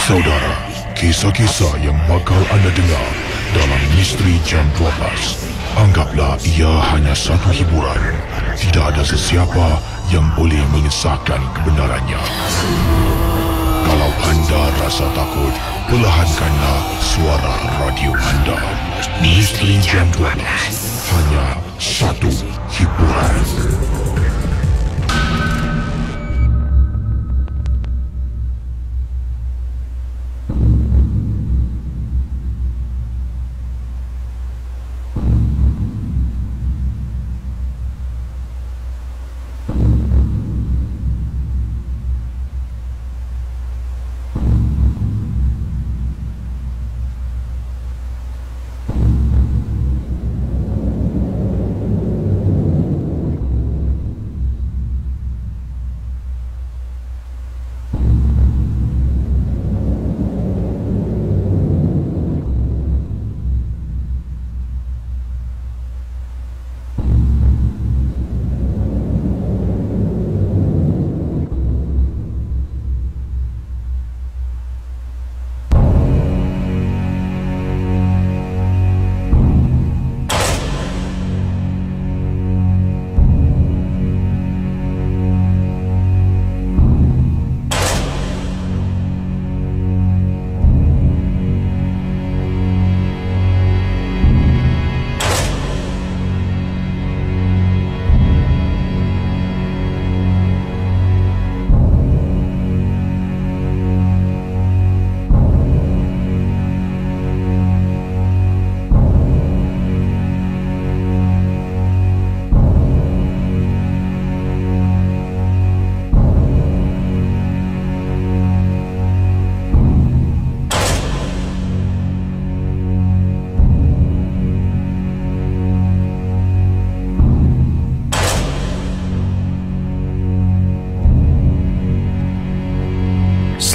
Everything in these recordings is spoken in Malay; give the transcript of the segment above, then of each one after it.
Saudara, kisah-kisah yang bakal anda dengar dalam Misteri Jam 12, anggaplah ia hanya satu hiburan. Tidak ada sesiapa yang boleh mengesahkan kebenarannya. Kalau anda rasa takut, perlahankanlah suara radio anda. Misteri Jam 12, hanya satu hiburan.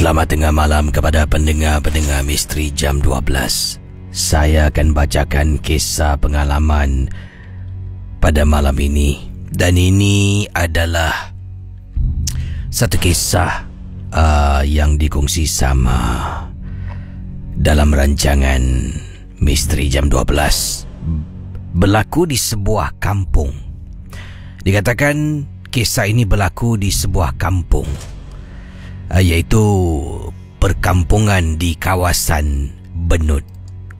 Selamat tengah malam kepada pendengar-pendengar Misteri Jam 12. Saya akan bacakan kisah pengalaman pada malam ini. Dan ini adalah satu kisah yang dikongsi sama dalam rancangan Misteri Jam 12. Berlaku di sebuah kampung. Dikatakan kisah ini berlaku di sebuah kampung, iaitu perkampungan di kawasan Benut.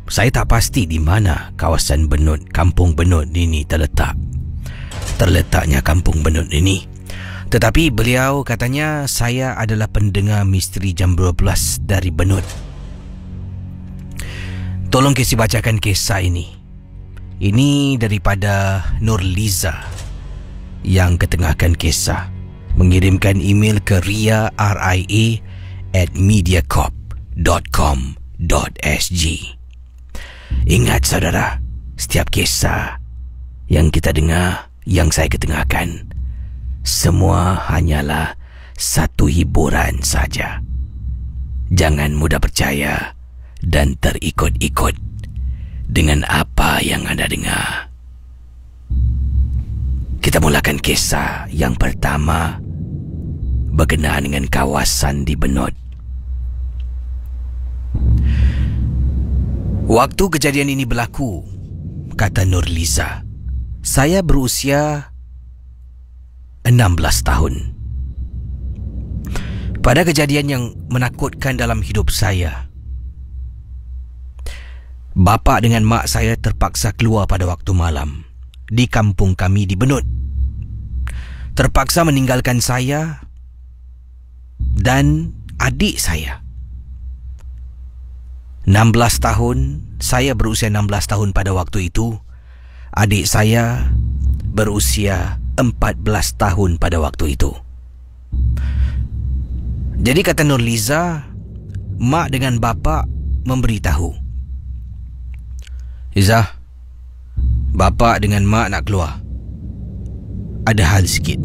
Saya tak pasti di mana kawasan Benut, kampung Benut ini terletaknya kampung Benut ini. Tetapi beliau katanya, saya adalah pendengar Misteri Jam 12 dari Benut. Tolong Kesi bacakan kisah ini. Ini daripada Nurliza yang ketengahkan kisah. Mengirimkan email ke ria@mediacorp.com.sg. Ingat saudara, setiap kisah yang kita dengar, yang saya ketengahkan, semua hanyalah satu hiburan saja. Jangan mudah percaya dan terikut-ikut dengan apa yang anda dengar. Kita mulakan kisah yang pertama berkenaan dengan kawasan di Benut. Waktu kejadian ini berlaku, kata Nurliza, saya berusia 16 tahun. Pada kejadian yang menakutkan dalam hidup saya, bapa dengan mak saya terpaksa keluar pada waktu malam di kampung kami di Benut. Terpaksa meninggalkan saya dan adik saya. 16 tahun, saya berusia 16 tahun pada waktu itu. Adik saya berusia 14 tahun pada waktu itu. Jadi kata Nurliza, mak dengan bapa memberitahu, Izzah, bapa dengan mak nak keluar. Ada hal sikit.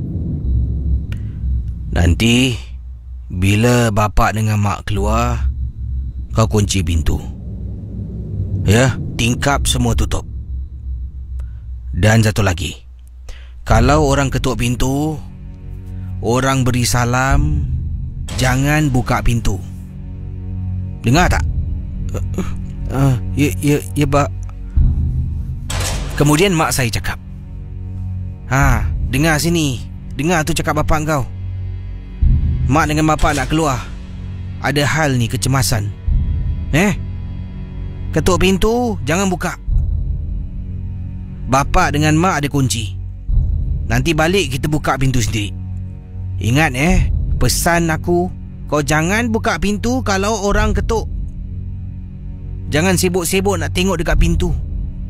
Nanti bila bapa dengan mak keluar, kau kunci pintu. Ya, tingkap semua tutup. Dan satu lagi, kalau orang ketuk pintu, orang beri salam, jangan buka pintu. Dengar tak? Ya, Pak. Kemudian mak saya cakap, dengar sini. Dengar tu cakap bapak kau. Mak dengan bapak nak keluar. Ada hal ni, kecemasan. Ketuk pintu, jangan buka. Bapak dengan mak ada kunci. Nanti balik kita buka pintu sendiri. Ingat pesan aku, kau jangan buka pintu kalau orang ketuk. Jangan sibuk-sibuk nak tengok dekat pintu.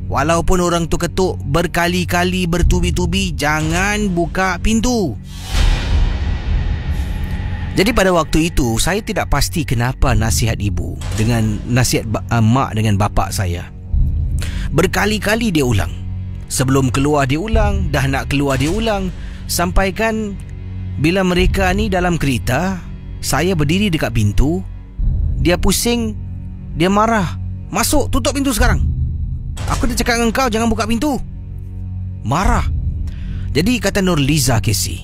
Walaupun orang tu ketuk berkali-kali, bertubi-tubi, jangan buka pintu. Jadi pada waktu itu saya tidak pasti kenapa nasihat ibu dengan nasihat mak dengan bapa saya. Berkali-kali dia ulang. Sebelum keluar dia ulang, dah nak keluar dia ulang. Sampaikan bila mereka ni dalam kereta, saya berdiri dekat pintu, dia pusing, dia marah. Masuk, tutup pintu sekarang. Aku dah cakap dengan kau jangan buka pintu. Marah. Jadi kata Nurliza Casey,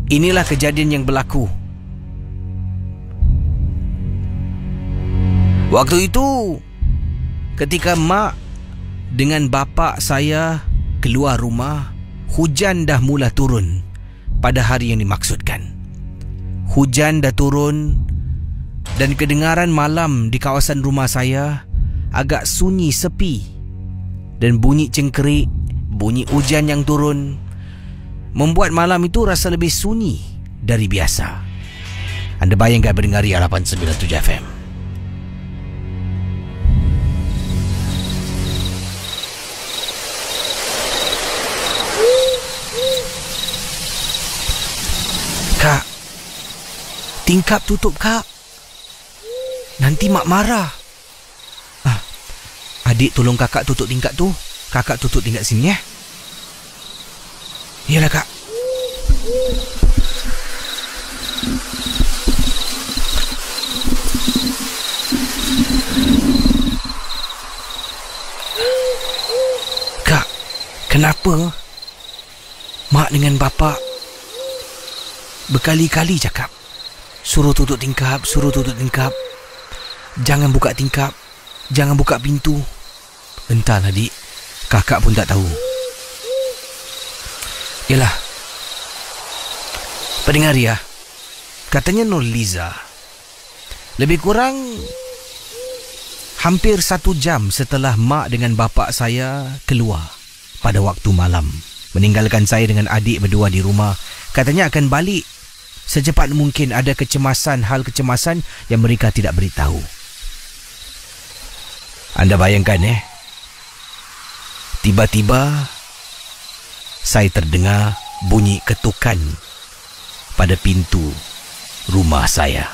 inilah kejadian yang berlaku. Waktu itu ketika mak dengan bapa saya keluar rumah, hujan dah mula turun pada hari yang dimaksudkan. Hujan dah turun dan kedengaran malam di kawasan rumah saya agak sunyi, sepi, dan bunyi cengkerik, bunyi hujan yang turun membuat malam itu rasa lebih sunyi dari biasa. Anda bayangkan berdengari 897 FM. Kak, tingkap tutup kak. Nanti mak marah. Adik tolong kakak tutup tingkap tu. Kakak tutup tingkap sini ya. Yalah kak. Kak, kenapa mak dengan bapa berkali-kali cakap suruh tutup tingkap, suruh tutup tingkap, jangan buka tingkap, jangan buka pintu. Entahlah dik, kakak pun tak tahu. Yalah, pendengar ya, katanya Nurliza, lebih kurang hampir 1 jam setelah mak dengan bapa saya keluar pada waktu malam, meninggalkan saya dengan adik berdua di rumah. Katanya akan balik secepat mungkin. Ada kecemasan, hal kecemasan yang mereka tidak beritahu. Anda bayangkan tiba-tiba saya terdengar bunyi ketukan pada pintu rumah saya.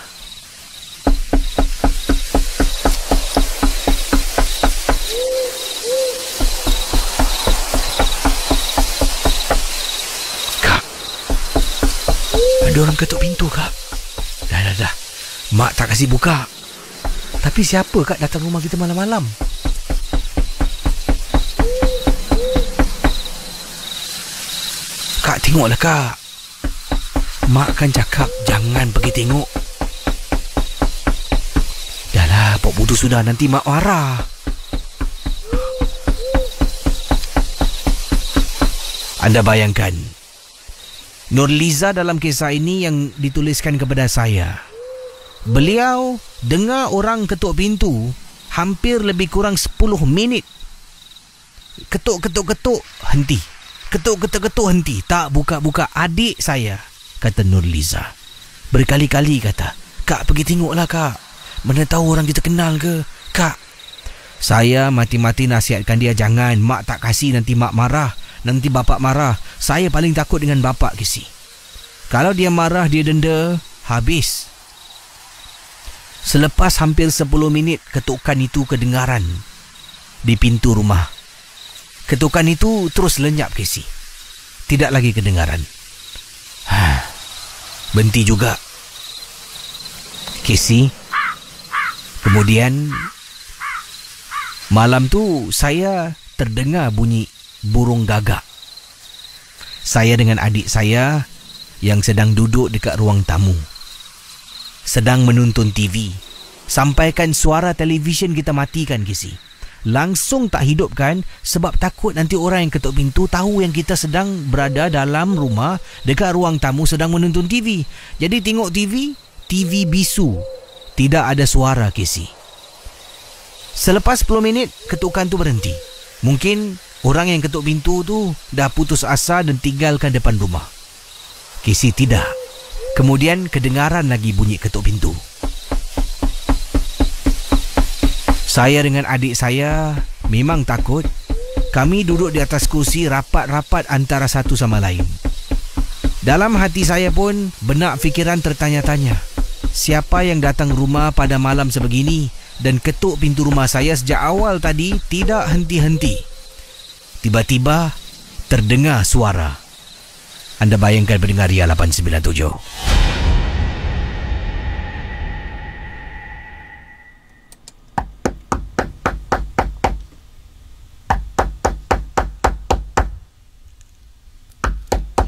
Kak, ada orang ketuk pintu kak. Dah. Mak tak kasih buka. Tapi siapa kak datang rumah kita malam-malam? Kak, tengoklah kak. Mak kan cakap jangan pergi tengok. Dahlah, pok bodoh sudah, nanti mak marah. Anda bayangkan, Nurliza dalam kisah ini yang dituliskan kepada saya, beliau dengar orang ketuk pintu hampir lebih kurang 10 minit. Ketuk, henti. Ketuk, henti. Tak buka-buka. Adik saya, kata Nurliza, berkali-kali kata, kak pergi tengoklah kak, mana tahu orang kita kenal ke. Kak, saya mati-mati nasihatkan dia jangan. Mak tak kasih, nanti mak marah, nanti bapak marah. Saya paling takut dengan bapak Kisi. Kalau dia marah, dia denda, habis. Selepas hampir 10 minit ketukan itu kedengaran di pintu rumah. Ketukan itu terus lenyap Kisi. Tidak lagi kedengaran. Berhenti juga Kisi. Kemudian malam tu saya terdengar bunyi burung gagak. Saya dengan adik saya yang sedang duduk dekat ruang tamu, sedang menonton TV. Sampaikan suara televisyen kita matikan, Casey. Langsung tak hidupkan sebab takut nanti orang yang ketuk pintu tahu yang kita sedang berada dalam rumah dekat ruang tamu sedang menonton TV. Jadi tengok TV bisu. Tidak ada suara, Casey. Selepas 10 minit, ketukan tu berhenti. Mungkin orang yang ketuk pintu tu dah putus asa dan tinggalkan depan rumah. Casey tidak. Kemudian kedengaran lagi bunyi ketuk pintu. Saya dengan adik saya memang takut. Kami duduk di atas kursi rapat-rapat antara satu sama lain. Dalam hati saya pun benak fikiran tertanya-tanya. Siapa yang datang rumah pada malam sebegini dan ketuk pintu rumah saya sejak awal tadi tidak henti-henti. Tiba-tiba terdengar suara. Anda bayangkan pendengar Ria 897.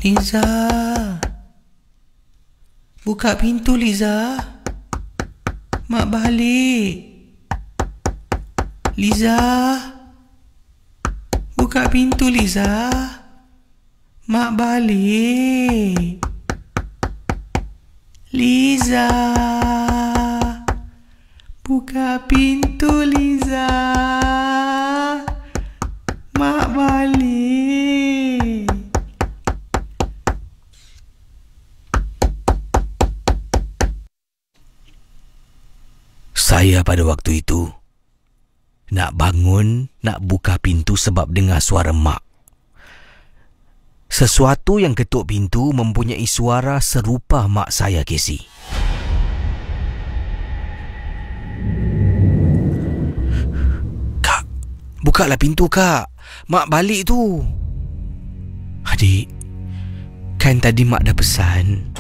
Liza, buka pintu, Liza. Mak balik. Liza, buka pintu, Liza. Mak balik. Liza, buka pintu, Liza. Mak balik. Saya pada waktu itu nak bangun, nak buka pintu sebab dengar suara mak. Sesuatu yang ketuk pintu mempunyai suara serupa mak saya, Casey. Kak, bukalah pintu, Kak. Mak balik tu. Adik, kan tadi mak dah pesan.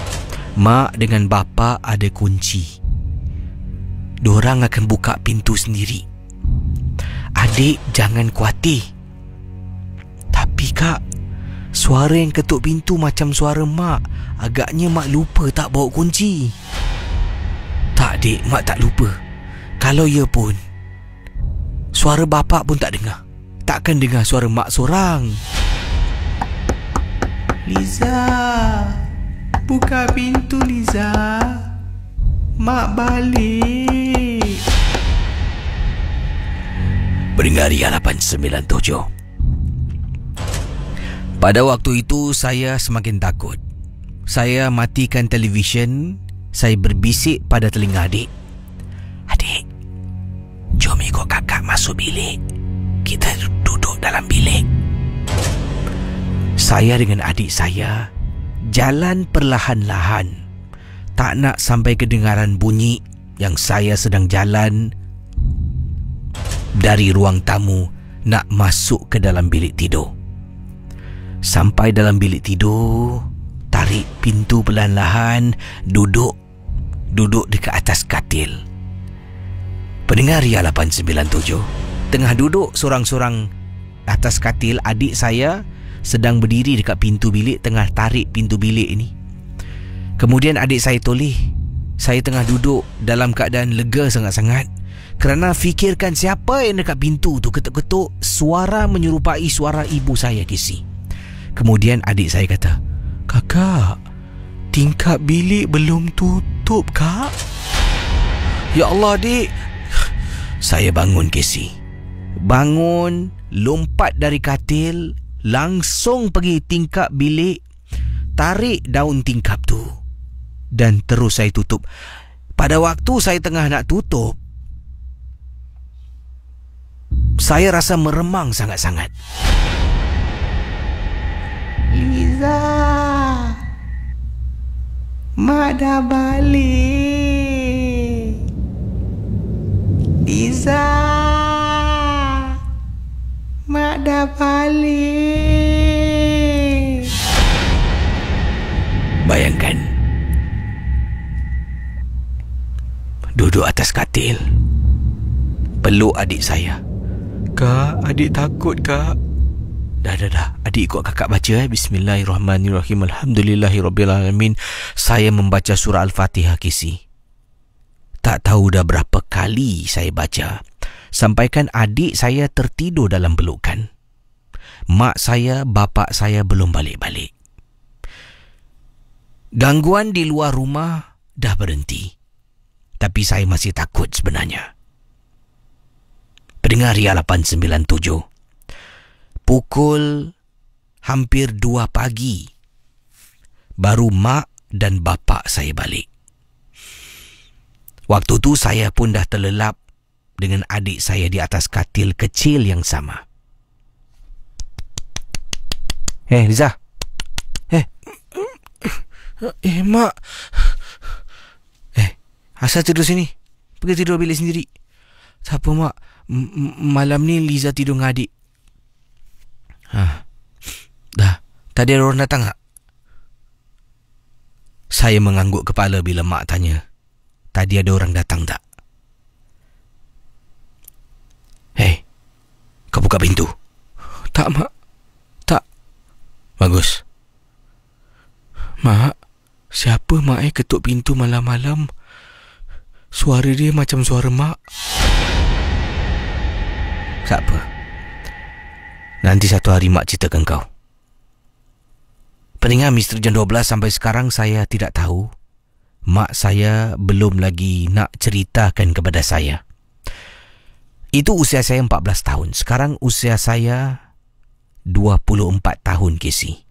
Mak dengan bapa ada kunci. Diorang akan buka pintu sendiri. Adik jangan khawatir. Tapi Kak, suara yang ketuk pintu macam suara mak. Agaknya mak lupa tak bawa kunci. Tak, Dik, mak tak lupa. Kalau ya pun, suara bapa pun tak dengar. Takkan dengar suara mak seorang. Liza, buka pintu, Liza. Mak balik. Pendengar Ria 897. Pada waktu itu saya semakin takut. Saya matikan televisyen. Saya berbisik pada telinga adik. Adik, jom ikut kakak masuk bilik. Kita duduk dalam bilik. Saya dengan adik saya jalan perlahan-lahan. Tak nak sampai kedengaran bunyi yang saya sedang jalan dari ruang tamu nak masuk ke dalam bilik tidur. Sampai dalam bilik tidur, tarik pintu perlahan-lahan, duduk dekat atas katil. Pendengar Ria 897, tengah duduk sorang-sorang atas katil, adik saya sedang berdiri dekat pintu bilik, tengah tarik pintu bilik ini. Kemudian adik saya toleh. Saya tengah duduk dalam keadaan lega sangat-sangat kerana fikirkan siapa yang dekat pintu tu ketuk-ketuk. Suara menyerupai suara ibu saya, Casey. Kemudian adik saya kata, "Kakak, tingkap bilik belum tutup, Kak." Ya Allah, Dik. Saya bangun, Casey. Bangun, lompat dari katil, langsung pergi tingkap bilik, tarik daun tingkap tu dan terus saya tutup. Pada waktu saya tengah nak tutup, saya rasa meremang sangat-sangat. Liza, mak dah balik. Liza, mak dah balik. Bayangkan, duduk atas katil, peluk adik saya. "Kak, adik takut, Kak." Dah. Adik ikut kakak baca. Bismillahirrahmanirrahim. Alhamdulillahirrabbilalamin. Saya membaca surah Al-Fatihah, Casey. Tak Tak tahu dah berapa kali saya baca, sampaikan adik saya tertidur dalam pelukan. Mak saya, bapa saya belum balik-balik. Gangguan di luar rumah dah berhenti, tapi saya masih takut sebenarnya. Pendengar Ria 897, pukul hampir 2 pagi baru mak dan bapa saya balik. Waktu tu saya pun dah terlelap dengan adik saya di atas katil kecil yang sama. Riza. Mak. Asal tidur sini? Pergi tidur bilik sendiri. Tak apa, Mak. Malam ni Liza tidur dengan adik. Dah. Tadi ada orang datang tak? Saya mengangguk kepala bila mak tanya, tadi ada orang datang tak? Kau buka pintu. Tak, Mak. Tak. Bagus. Mak, siapa Mak ketuk pintu malam-malam? Suara dia macam suara Mak. Tak apa. Nanti satu hari Mak ceritakan kau. Pendengar Misteri Jam 12, sampai sekarang saya tidak tahu. Mak saya belum lagi nak ceritakan kepada saya. Itu usia saya 14 tahun. Sekarang usia saya 24 tahun, Casey.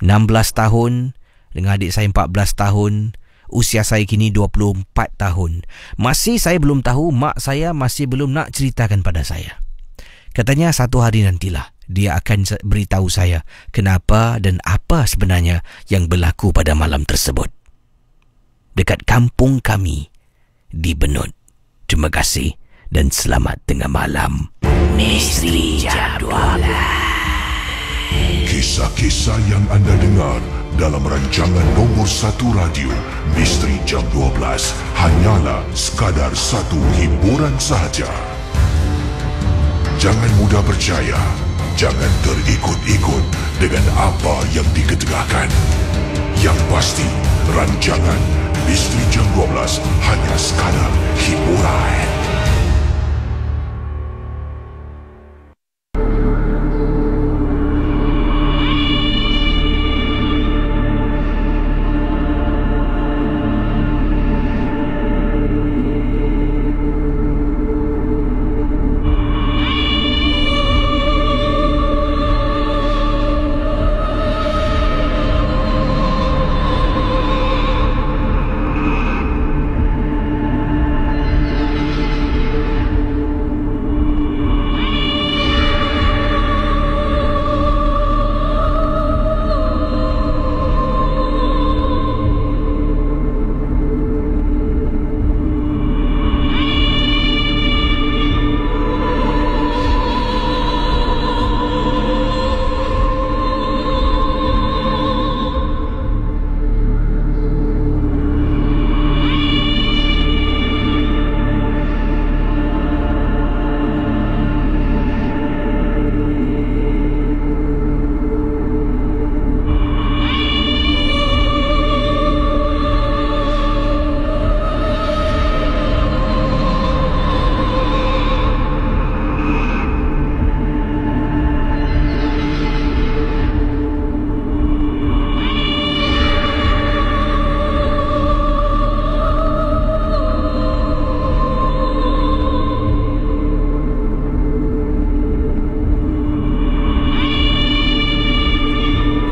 16 tahun dengan adik saya 14 tahun. Usia saya kini 24 tahun. Masih saya belum tahu, mak saya masih belum nak ceritakan pada saya. Katanya satu hari nantilah dia akan beritahu saya kenapa dan apa sebenarnya yang berlaku pada malam tersebut dekat kampung kami di Benut. Terima kasih dan selamat tengah malam. Misteri Jam 12. Kisah-kisah yang anda dengar dalam rancangan nombor 1 radio Misteri Jam 12 hanyalah sekadar satu hiburan sahaja. Jangan mudah percaya, jangan terikut-ikut dengan apa yang diketengahkan. Yang pasti, rancangan Misteri Jam 12 hanya sekadar hiburan.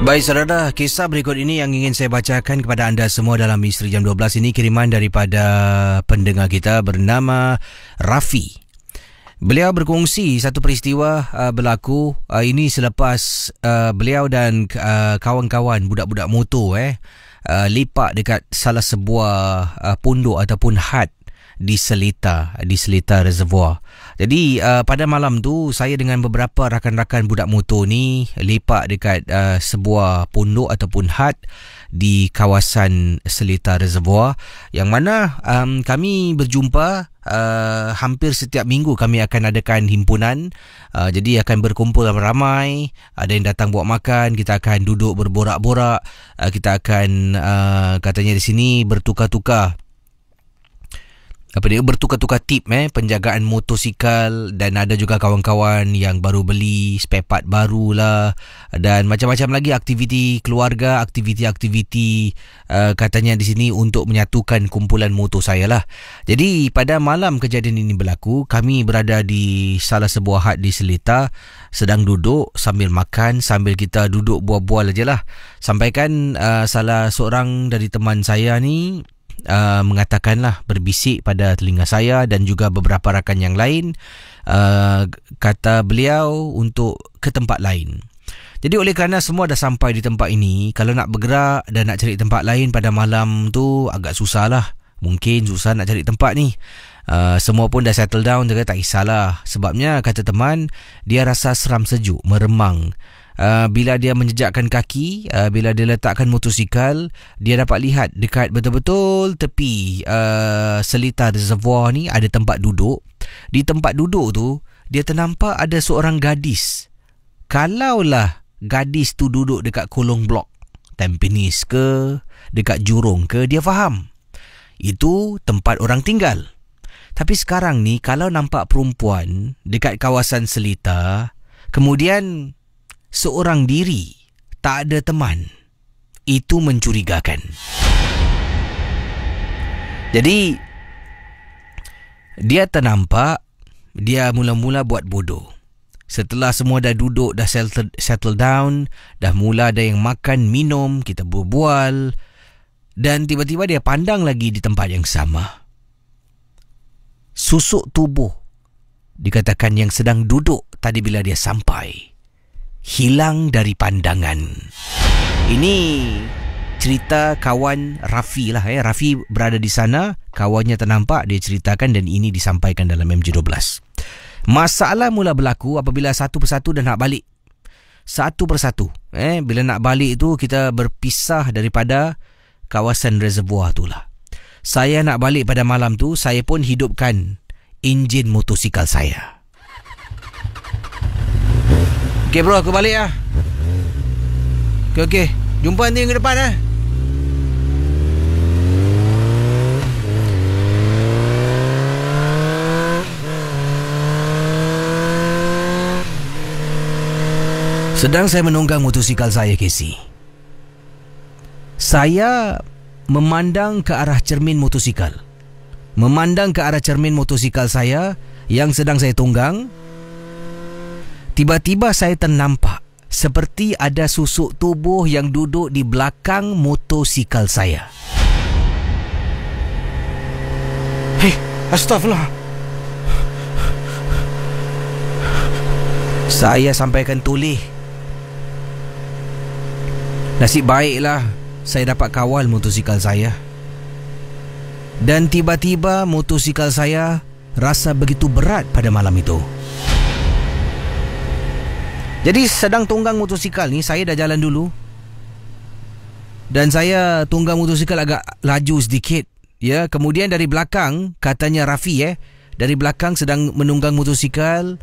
Baik saudara, kisah berikut ini yang ingin saya bacakan kepada anda semua dalam Misteri Jam 12 ini kiriman daripada pendengar kita bernama Rafi. Beliau berkongsi satu peristiwa berlaku ini selepas beliau dan kawan-kawan budak-budak motor lipat dekat salah sebuah pondok ataupun had di Seletar Reservoir. Jadi pada malam tu saya dengan beberapa rakan-rakan budak motor ni lepak dekat sebuah pondok ataupun had di kawasan Seletar Reservoir, yang mana kami berjumpa hampir setiap minggu. Kami akan adakan himpunan, jadi akan berkumpul ramai, ada yang datang buat makan, kita akan duduk berborak-borak, kita akan katanya di sini bertukar-tukar bertukar-tukar tip penjagaan motosikal, dan ada juga kawan-kawan yang baru beli spare part baru lah, dan macam-macam lagi aktiviti keluarga, aktiviti katanya di sini untuk menyatukan kumpulan motor saya lah. Jadi pada malam kejadian ini berlaku, kami berada di salah sebuah hut di Seletar, sedang duduk sambil makan, sambil kita duduk bual-bual aje lah. Sampaikan salah seorang dari teman saya ni mengatakanlah, berbisik pada telinga saya dan juga beberapa rakan yang lain, kata beliau untuk ke tempat lain. Jadi oleh kerana semua dah sampai di tempat ini, kalau nak bergerak dan nak cari tempat lain pada malam tu agak susah lah. Mungkin susah nak cari tempat ni. Semua pun dah settle down, dia kata tak kisahlah. Sebabnya kata teman, dia rasa seram sejuk, meremang. Bila dia menjejakkan kaki, bila dia letakkan motosikal, dia dapat lihat dekat betul-betul tepi Seletar Reservoir ni ada tempat duduk. Di tempat duduk tu, dia ternampak ada seorang gadis. Kalaulah gadis tu duduk dekat kolong blok Tampines ke, dekat Jurong ke, dia faham itu tempat orang tinggal. Tapi sekarang ni kalau nampak perempuan dekat kawasan Seletar, kemudian seorang diri, tak ada teman, itu mencurigakan. Jadi dia ternampak, dia mula-mula buat bodoh. Setelah semua dah duduk, dah settle down, dah mula ada yang makan, minum, kita berbual, dan tiba-tiba dia pandang lagi di tempat yang sama. Susuk tubuh dikatakan yang sedang duduk tadi bila dia sampai hilang dari pandangan. Ini cerita kawan Rafi lah. Rafi berada di sana, kawannya ternampak, dia ceritakan dan ini disampaikan dalam MJ12. Masalah mula berlaku apabila satu persatu dah nak balik. Satu persatu. Bila nak balik tu kita berpisah daripada kawasan reservoir tu lah. Saya nak balik pada malam tu, saya pun hidupkan enjin motosikal saya. Okey bro, aku balik lah. Okey. Jumpa nanti ke depan lah. Sedang saya menunggang motosikal saya, Casey, saya memandang ke arah cermin motosikal. Memandang ke arah cermin motosikal saya yang sedang saya tunggang. Tiba-tiba saya ternampak seperti ada susuk tubuh yang duduk di belakang motosikal saya. Hei, astagfirullah. Saya sampaikan toleh. Nasib baiklah saya dapat kawal motosikal saya. Dan tiba-tiba motosikal saya rasa begitu berat pada malam itu. Jadi sedang tunggang motosikal ni, saya dah jalan dulu. Dan saya tunggang motosikal agak laju sedikit. Ya, kemudian dari belakang, katanya Rafi dari belakang sedang menunggang motosikal,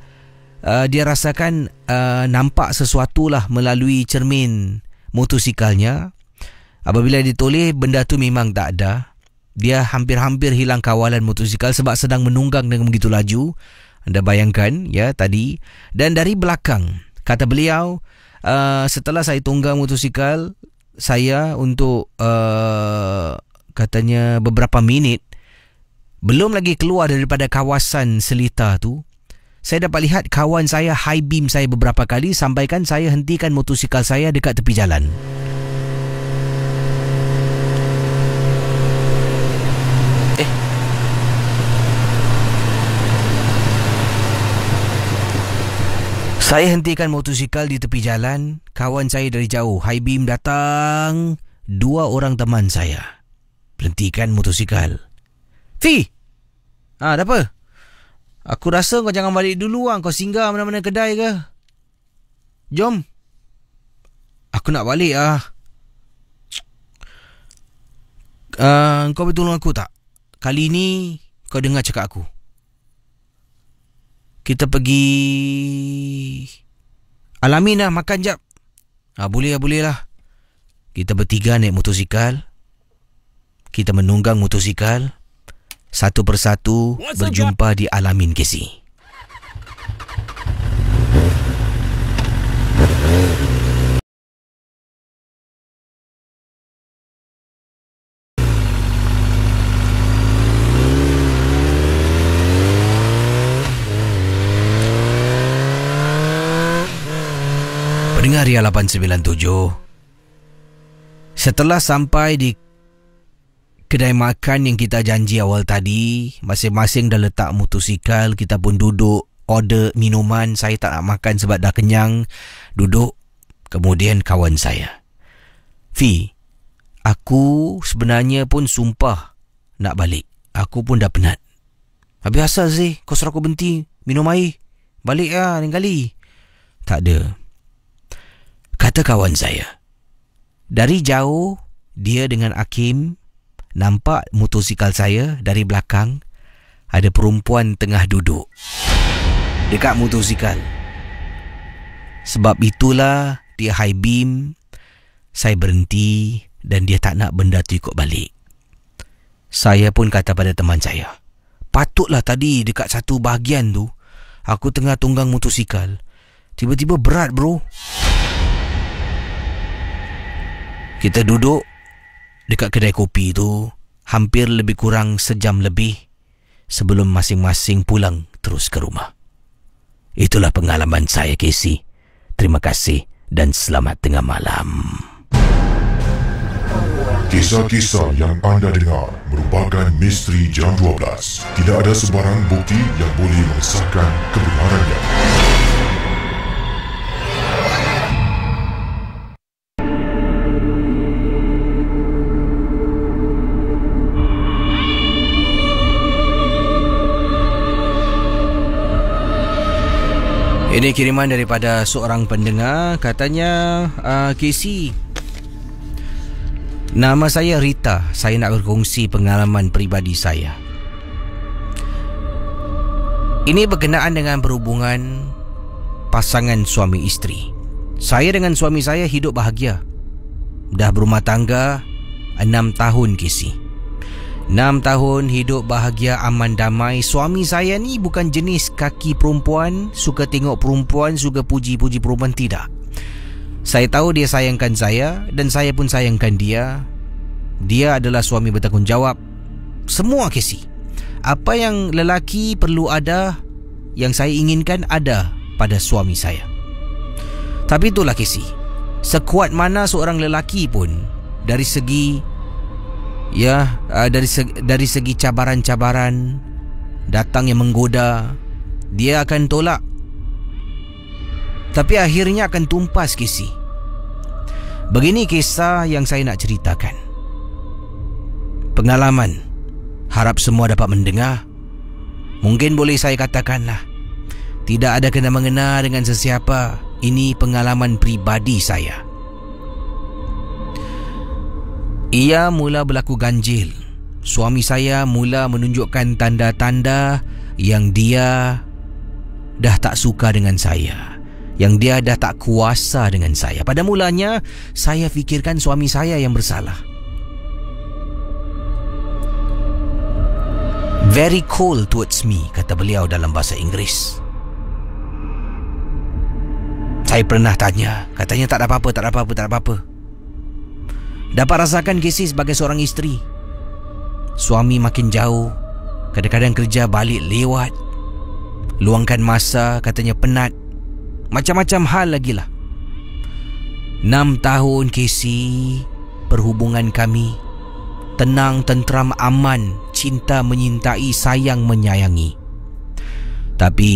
dia rasakan nampak sesuatu lah melalui cermin motosikalnya. Apabila ditoleh, benda tu memang tak ada. Dia hampir-hampir hilang kawalan motosikal sebab sedang menunggang dengan begitu laju. Anda bayangkan ya tadi. Dan dari belakang, kata beliau, setelah saya tunggang motosikal saya untuk katanya beberapa minit, belum lagi keluar daripada kawasan Seletar tu, saya dapat lihat kawan saya high beam saya beberapa kali sampaikan saya hentikan motosikal saya dekat tepi jalan. Saya hentikan motosikal di tepi jalan. Kawan saya dari jauh, high beam datang. 2 orang teman saya berhentikan motosikal. Fi! Ada apa? Aku rasa kau jangan balik dulu lah. Kau singgah mana-mana kedai ke? Jom. Aku nak balik lah. Kau boleh tolong aku tak? Kali ni kau dengar cakap aku. Kita pergi Alamin lah, makan jap. Boleh lah. Kita bertiga naik motosikal. Kita menunggang motosikal. satu persatu berjumpa di Al-Amin, Casey. Pendengar Ria 897, setelah sampai di kedai makan yang kita janji awal tadi, masing-masing dah letak motosikal, kita pun duduk, order minuman. Saya tak nak makan sebab dah kenyang. Duduk. Kemudian kawan saya, Fi, aku sebenarnya pun sumpah nak balik. Aku pun dah penat. Habis asal sih kau suruh aku berhenti minum air? Balik lah lain kali. Tak ada. Kata kawan saya, dari jauh dia dengan Hakim nampak motosikal saya dari belakang. Ada perempuan tengah duduk dekat motosikal. Sebab itulah dia high beam. Saya berhenti dan dia tak nak benda tu ikut balik. Saya pun kata pada teman saya, patutlah tadi dekat satu bahagian tu aku tengah tunggang motosikal, tiba-tiba berat bro. Kita duduk dekat kedai kopi tu hampir lebih kurang sejam lebih sebelum masing-masing pulang terus ke rumah. Itulah pengalaman saya, Casey. Terima kasih dan selamat tengah malam. Kisah-kisah yang anda dengar merupakan misteri jam 12. Tidak ada sebarang bukti yang boleh mengesahkan kebenarannya. Ini kiriman daripada seorang pendengar. Katanya, Casey, nama saya Rita. Saya nak berkongsi pengalaman peribadi saya. Ini berkenaan dengan perhubungan pasangan suami isteri. Saya dengan suami saya hidup bahagia. Dah berumah tangga 6 tahun, Casey. 6 tahun hidup bahagia, aman damai. Suami saya ni bukan jenis kaki perempuan, suka tengok perempuan, suka puji-puji perempuan, tidak. Saya tahu dia sayangkan saya dan saya pun sayangkan dia. Dia adalah suami bertanggungjawab. Semua, Casey. Apa yang lelaki perlu ada, yang saya inginkan ada pada suami saya. Tapi itulah, Casey, sekuat mana seorang lelaki pun dari segi dari segi cabaran-cabaran datang yang menggoda, dia akan tolak. Tapi akhirnya akan tumpas, Casey. Begini kisah yang saya nak ceritakan. Pengalaman. Harap semua dapat mendengar. Mungkin boleh saya katakanlah, tidak ada kena-mengena dengan sesiapa. Ini pengalaman pribadi saya. Ia mula berlaku ganjil. Suami saya mula menunjukkan tanda-tanda yang dia dah tak suka dengan saya, yang dia dah tak kuasa dengan saya. Pada mulanya, saya fikirkan suami saya yang bersalah. Very cold towards me, kata beliau dalam bahasa Inggeris. Saya pernah tanya, katanya tak ada apa-apa, tak ada apa-apa, tak ada apa-apa. Dapat rasakan, Casey, sebagai seorang isteri, suami makin jauh, kadang-kadang kerja balik lewat, luangkan masa, katanya penat, macam-macam hal lagi lah. 6 tahun, Casey, perhubungan kami tenang, tentram, aman, cinta menyintai, sayang menyayangi. Tapi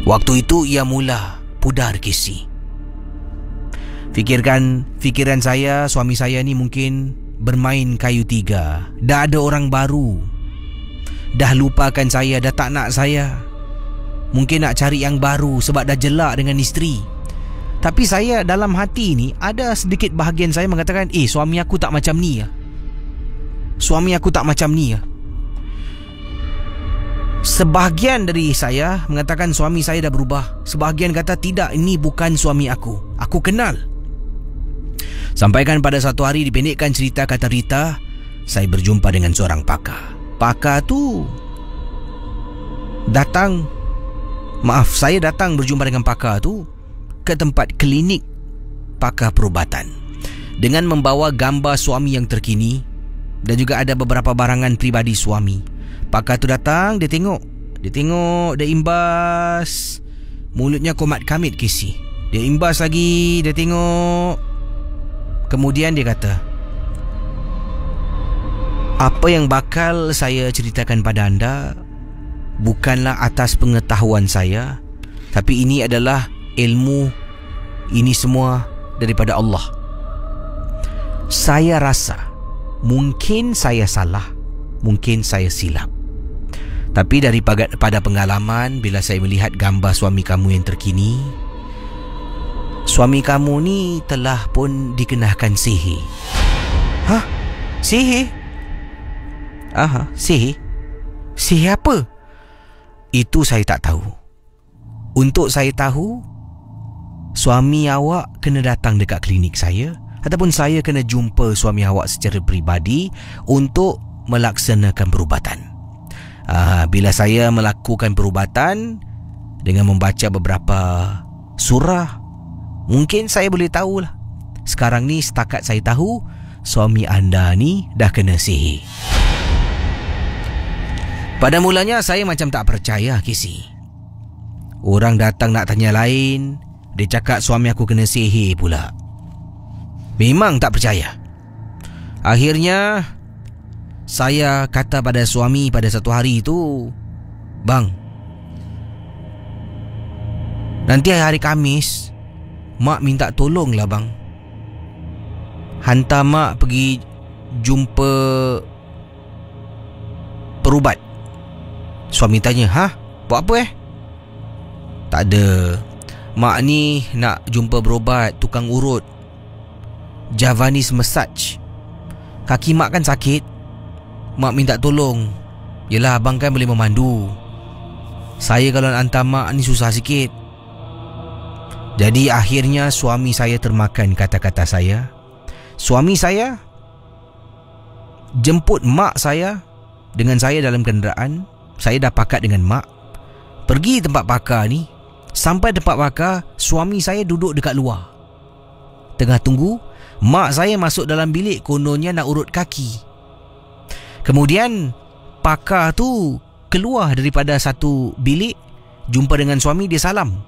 waktu itu ia mula pudar, Casey. Fikiran saya, suami saya ni mungkin bermain kayu tiga. Dah ada orang baru. Dah lupakan saya, dah tak nak saya. Mungkin nak cari yang baru sebab dah jelak dengan isteri. Tapi saya dalam hati ni ada sedikit bahagian saya mengatakan, suami aku tak macam ni ya. Suami aku tak macam ni ya. Sebahagian dari saya mengatakan suami saya dah berubah. Sebahagian kata tidak, ini bukan suami aku. Aku kenal. Sampaikan pada satu hari, dipendekkan cerita, kata Rita, saya berjumpa dengan seorang pakar. Pakar tu datang, saya datang berjumpa dengan pakar tu ke tempat klinik pakar perubatan dengan membawa gambar suami yang terkini dan juga ada beberapa barangan peribadi suami. Pakar tu datang, dia tengok, dia imbas. Mulutnya komat kamit kisi. Dia imbas lagi, dia tengok. Kemudian dia kata, apa yang bakal saya ceritakan pada anda bukanlah atas pengetahuan saya, tapi ini adalah ilmu, ini semua daripada Allah. Saya rasa mungkin saya salah, mungkin saya silap, tapi pada pengalaman, bila saya melihat gambar suami kamu yang terkini, suami kamu ni telah pun dikenakan sihir. Hah? Sihir? Aha, sihir? Sihir apa? Itu saya tak tahu. Untuk saya tahu, suami awak kena datang dekat klinik saya, ataupun saya kena jumpa suami awak secara peribadi untuk melaksanakan perubatan. Bila saya melakukan perubatan dengan membaca beberapa surah, mungkin saya boleh tahulah. Sekarang ni setakat saya tahu, suami anda ni dah kena sihir. Pada mulanya saya macam tak percaya, Kisi. Orang datang nak tanya lain, dia cakap suami aku kena sihir pula. Memang tak percaya. Akhirnya saya kata pada suami pada satu hari itu, bang, nanti hari Khamis mak minta tolonglah bang, hantar mak pergi jumpa perubat. Suami tanya, buat apa Tak ada, mak ni nak jumpa berubat tukang urut, Javanese massage. Kaki mak kan sakit, mak minta tolong. Yelah abang kan boleh memandu, saya kalau nak hantar mak ni susah sikit. Jadi akhirnya suami saya termakan kata-kata saya. Suami saya jemput mak saya dengan saya dalam kenderaan. Saya dah pakat dengan mak, pergi tempat pakar ni. Sampai tempat pakar, suami saya duduk dekat luar. Tengah tunggu, mak saya masuk dalam bilik, kononnya nak urut kaki. Kemudian pakar tu keluar daripada satu bilik, jumpa dengan suami, dia salam.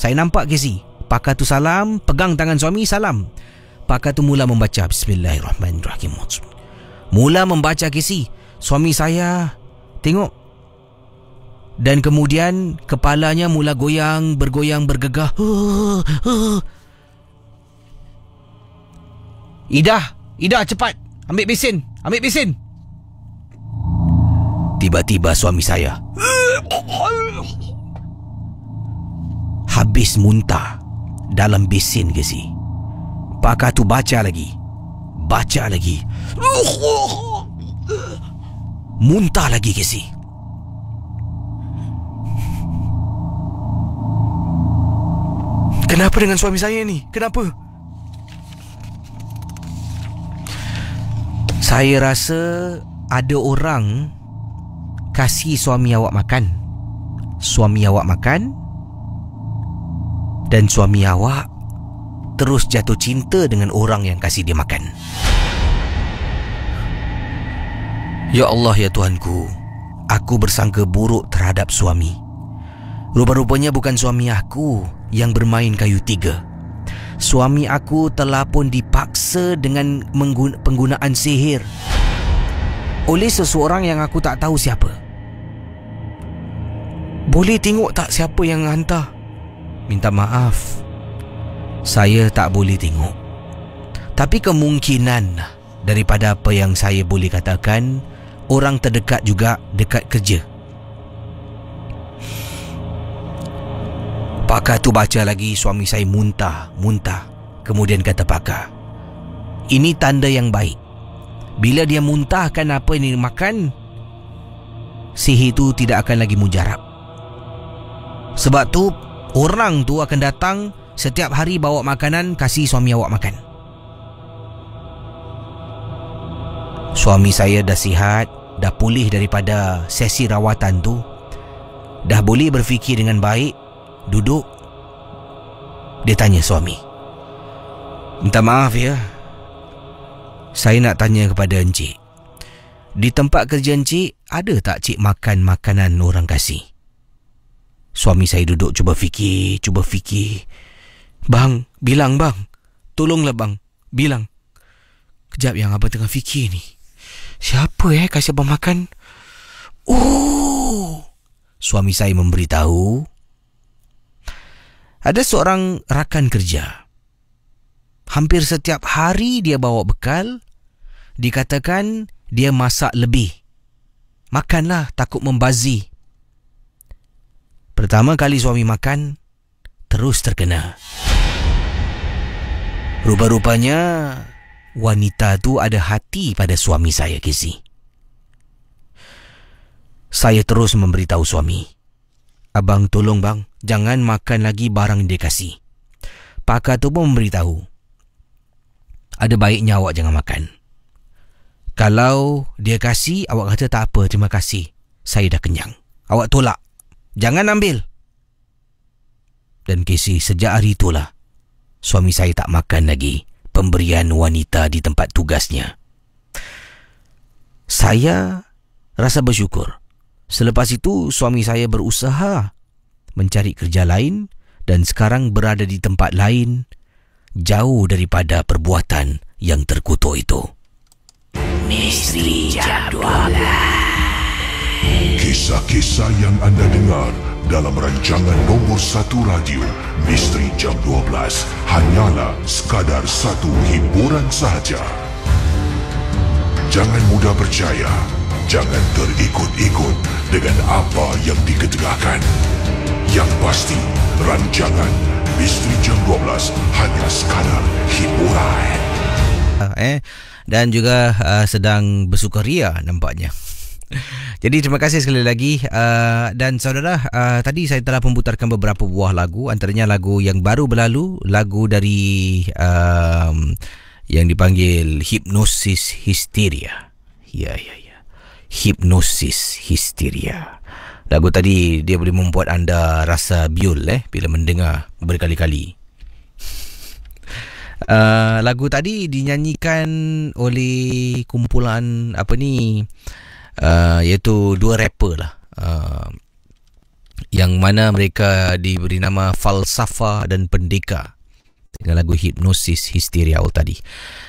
Saya nampak Kesi, pakar tu salam, pegang tangan suami, salam. Pakar tu mula membaca Bismillahirrahmanirrahim. Mula membaca Kesi. Suami saya tengok, dan kemudian kepalanya mula goyang, bergoyang, bergegah. Ida cepat, ambil besin. Tiba-tiba suami saya habis muntah dalam besin ke si. Pakar tu baca lagi, muntah lagi ke si. Kenapa dengan suami saya ni? Kenapa? Saya rasa ada orang kasih suami awak makan. Suami awak makan, dan suami awak terus jatuh cinta dengan orang yang kasih dia makan. Ya Allah, ya Tuhanku, aku bersangka buruk terhadap suami. Rupa-rupanya bukan suami aku yang bermain kayu tiga. Suami aku telah pun dipaksa dengan penggunaan sihir oleh seseorang yang aku tak tahu siapa. Boleh tengok tak siapa yang hantar? Minta maaf, saya tak boleh tengok. Tapi kemungkinan daripada apa yang saya boleh katakan, orang terdekat juga dekat kerja. Pakar tu baca lagi, suami saya muntah. Kemudian kata pakar, ini tanda yang baik. Bila dia muntahkan apa yang dia makan, sihir tu tidak akan lagi mujarab. Sebab tu orang tu akan datang setiap hari bawa makanan, kasih suami awak makan. Suami saya dah sihat, dah pulih daripada sesi rawatan tu, dah boleh berfikir dengan baik, duduk. Dia tanya suami, "Minta maaf ya, saya nak tanya kepada encik, di tempat kerja encik ada tak cik makan makanan orang kasih?" Suami saya duduk cuba fikir. "Bang, bilang bang. Tolonglah bang, bilang." "Kejap yang abang tengah fikir ni. Siapa kasih abang makan?" "Oh," suami saya memberitahu, ada seorang rakan kerja. Hampir setiap hari dia bawa bekal. Dikatakan dia masak lebih. Makanlah, takut membazir. Pertama kali suami makan, terus terkena. Rupa-rupanya wanita tu ada hati pada suami saya, Casey. Saya terus memberitahu suami, "Abang tolong bang, jangan makan lagi barang dia kasih." Pakar tu pun memberitahu, "Ada baiknya awak jangan makan. Kalau dia kasih, awak kata tak apa, terima kasih, saya dah kenyang. Awak tolak, jangan ambil." Dan Casey, sejak hari itulah suami saya tak makan lagi pemberian wanita di tempat tugasnya. Saya rasa bersyukur. Selepas itu suami saya berusaha mencari kerja lain dan sekarang berada di tempat lain, jauh daripada perbuatan yang terkutuk itu. Misteri Jam 12. Kisah-kisah yang anda dengar dalam rancangan nombor 1 radio Misteri Jam 12 hanyalah sekadar satu hiburan sahaja. Jangan mudah percaya, jangan terikut-ikut dengan apa yang diketegakkan. Yang pasti, rancangan Misteri Jam 12 hanya sekadar hiburan. Dan juga sedang bersukaria nampaknya. Jadi terima kasih sekali lagi. Dan saudara, tadi saya telah memutarkan beberapa buah lagu, antaranya lagu yang baru berlalu, lagu dari yang dipanggil Hipnosis Hysteria. Ya. Hipnosis Hysteria. Lagu tadi dia boleh membuat anda rasa biol bila mendengar berkali-kali. Lagu tadi dinyanyikan oleh kumpulan iaitu dua rapper lah, yang mana mereka diberi nama Falsafa dan Pendeka dengan lagu Hipnosis Hysteria tadi.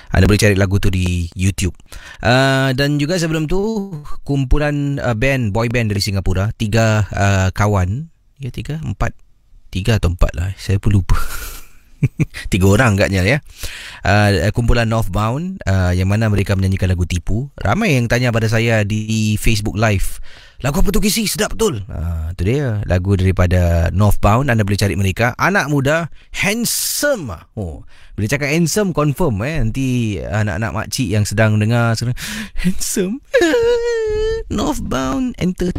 Anda boleh cari lagu tu di YouTube. Dan juga sebelum tu kumpulan boy band dari Singapura, tiga kawan, tiga atau empat lah, saya pun lupa. 3 orang agaknya ya. Kumpulan Northbound, yang mana mereka menyanyikan lagu Tipu. Ramai yang tanya pada saya di Facebook Live, lagu apa tu Kisi? Sedap betul. Itu dia lagu daripada Northbound. Anda boleh cari mereka. Anak muda, handsome. Bila cakap handsome, confirm nanti anak-anak makcik yang sedang dengar sekarang, handsome. Northbound enter.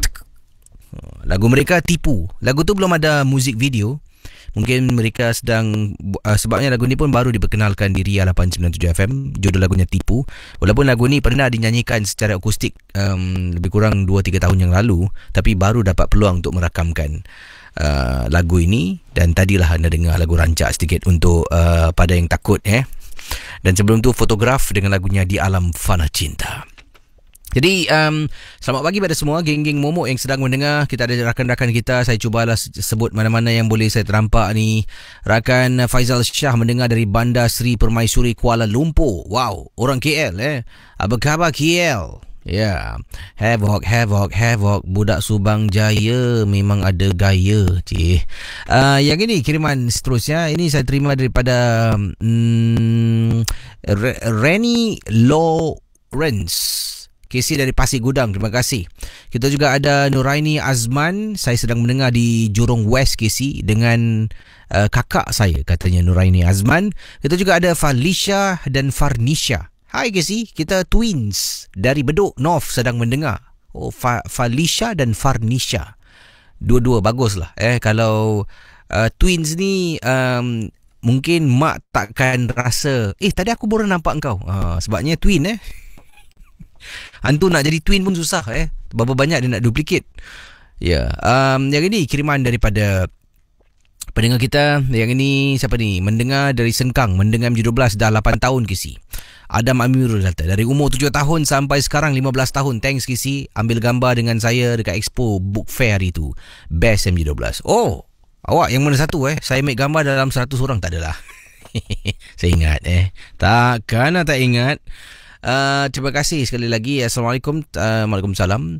Lagu mereka Tipu. Lagu tu belum ada music video. Mungkin mereka sedang sebabnya lagu ni pun baru diperkenalkan di Ria 897 FM. Judul lagunya Tipu. Walaupun lagu ni pernah dinyanyikan secara akustik lebih kurang 2-3 tahun yang lalu, tapi baru dapat peluang untuk merakamkan lagu ini. Dan tadilah anda dengar lagu rancak sedikit untuk pada yang takut Dan sebelum tu Fotograf dengan lagunya Di Alam Fana Cinta. Jadi selamat pagi pada semua geng-geng momok yang sedang mendengar. Kita ada rakan-rakan kita, saya cubalah sebut mana-mana yang boleh saya terampak ni. Rakan Faizal Shah mendengar dari Bandar Seri Permaisuri Kuala Lumpur. Wow, orang KL Apa khabar KL? Ya, Havoc budak Subang Jaya memang ada gaya. Yang ini kiriman seterusnya, ini saya terima daripada Renny Lawrence Casey dari Pasir Gudang, terima kasih. Kita juga ada Nuraini Azman, saya sedang mendengar di Jurong West Casey dengan kakak saya, katanya Nuraini Azman. Kita juga ada Felicia dan Farnisha. Hai Casey, kita twins dari Bedok North sedang mendengar. Felicia dan Farnisha. Dua-dua baguslah. Kalau twins ni mungkin mak takkan rasa, tadi aku baru nampak engkau. Sebabnya twin Hantu nak jadi twin pun susah Berapa banyak dia nak duplicate. Ya, yang ini kiriman daripada pendengar kita. Yang ini siapa ni? Mendengar dari Sengkang, mendengar MJ12 dah 8 tahun Kisi. Adam Amirul kata dari umur 7 tahun sampai sekarang 15 tahun. Thanks Kisi, ambil gambar dengan saya dekat Expo Book Fair hari tu. Best MJ12. Oh, awak yang mana satu Saya ambil gambar dalam 100 orang. Tak adalah. Saya ingat takkan tak ingat. Terima kasih sekali lagi. Assalamualaikum. Waalaikumsalam.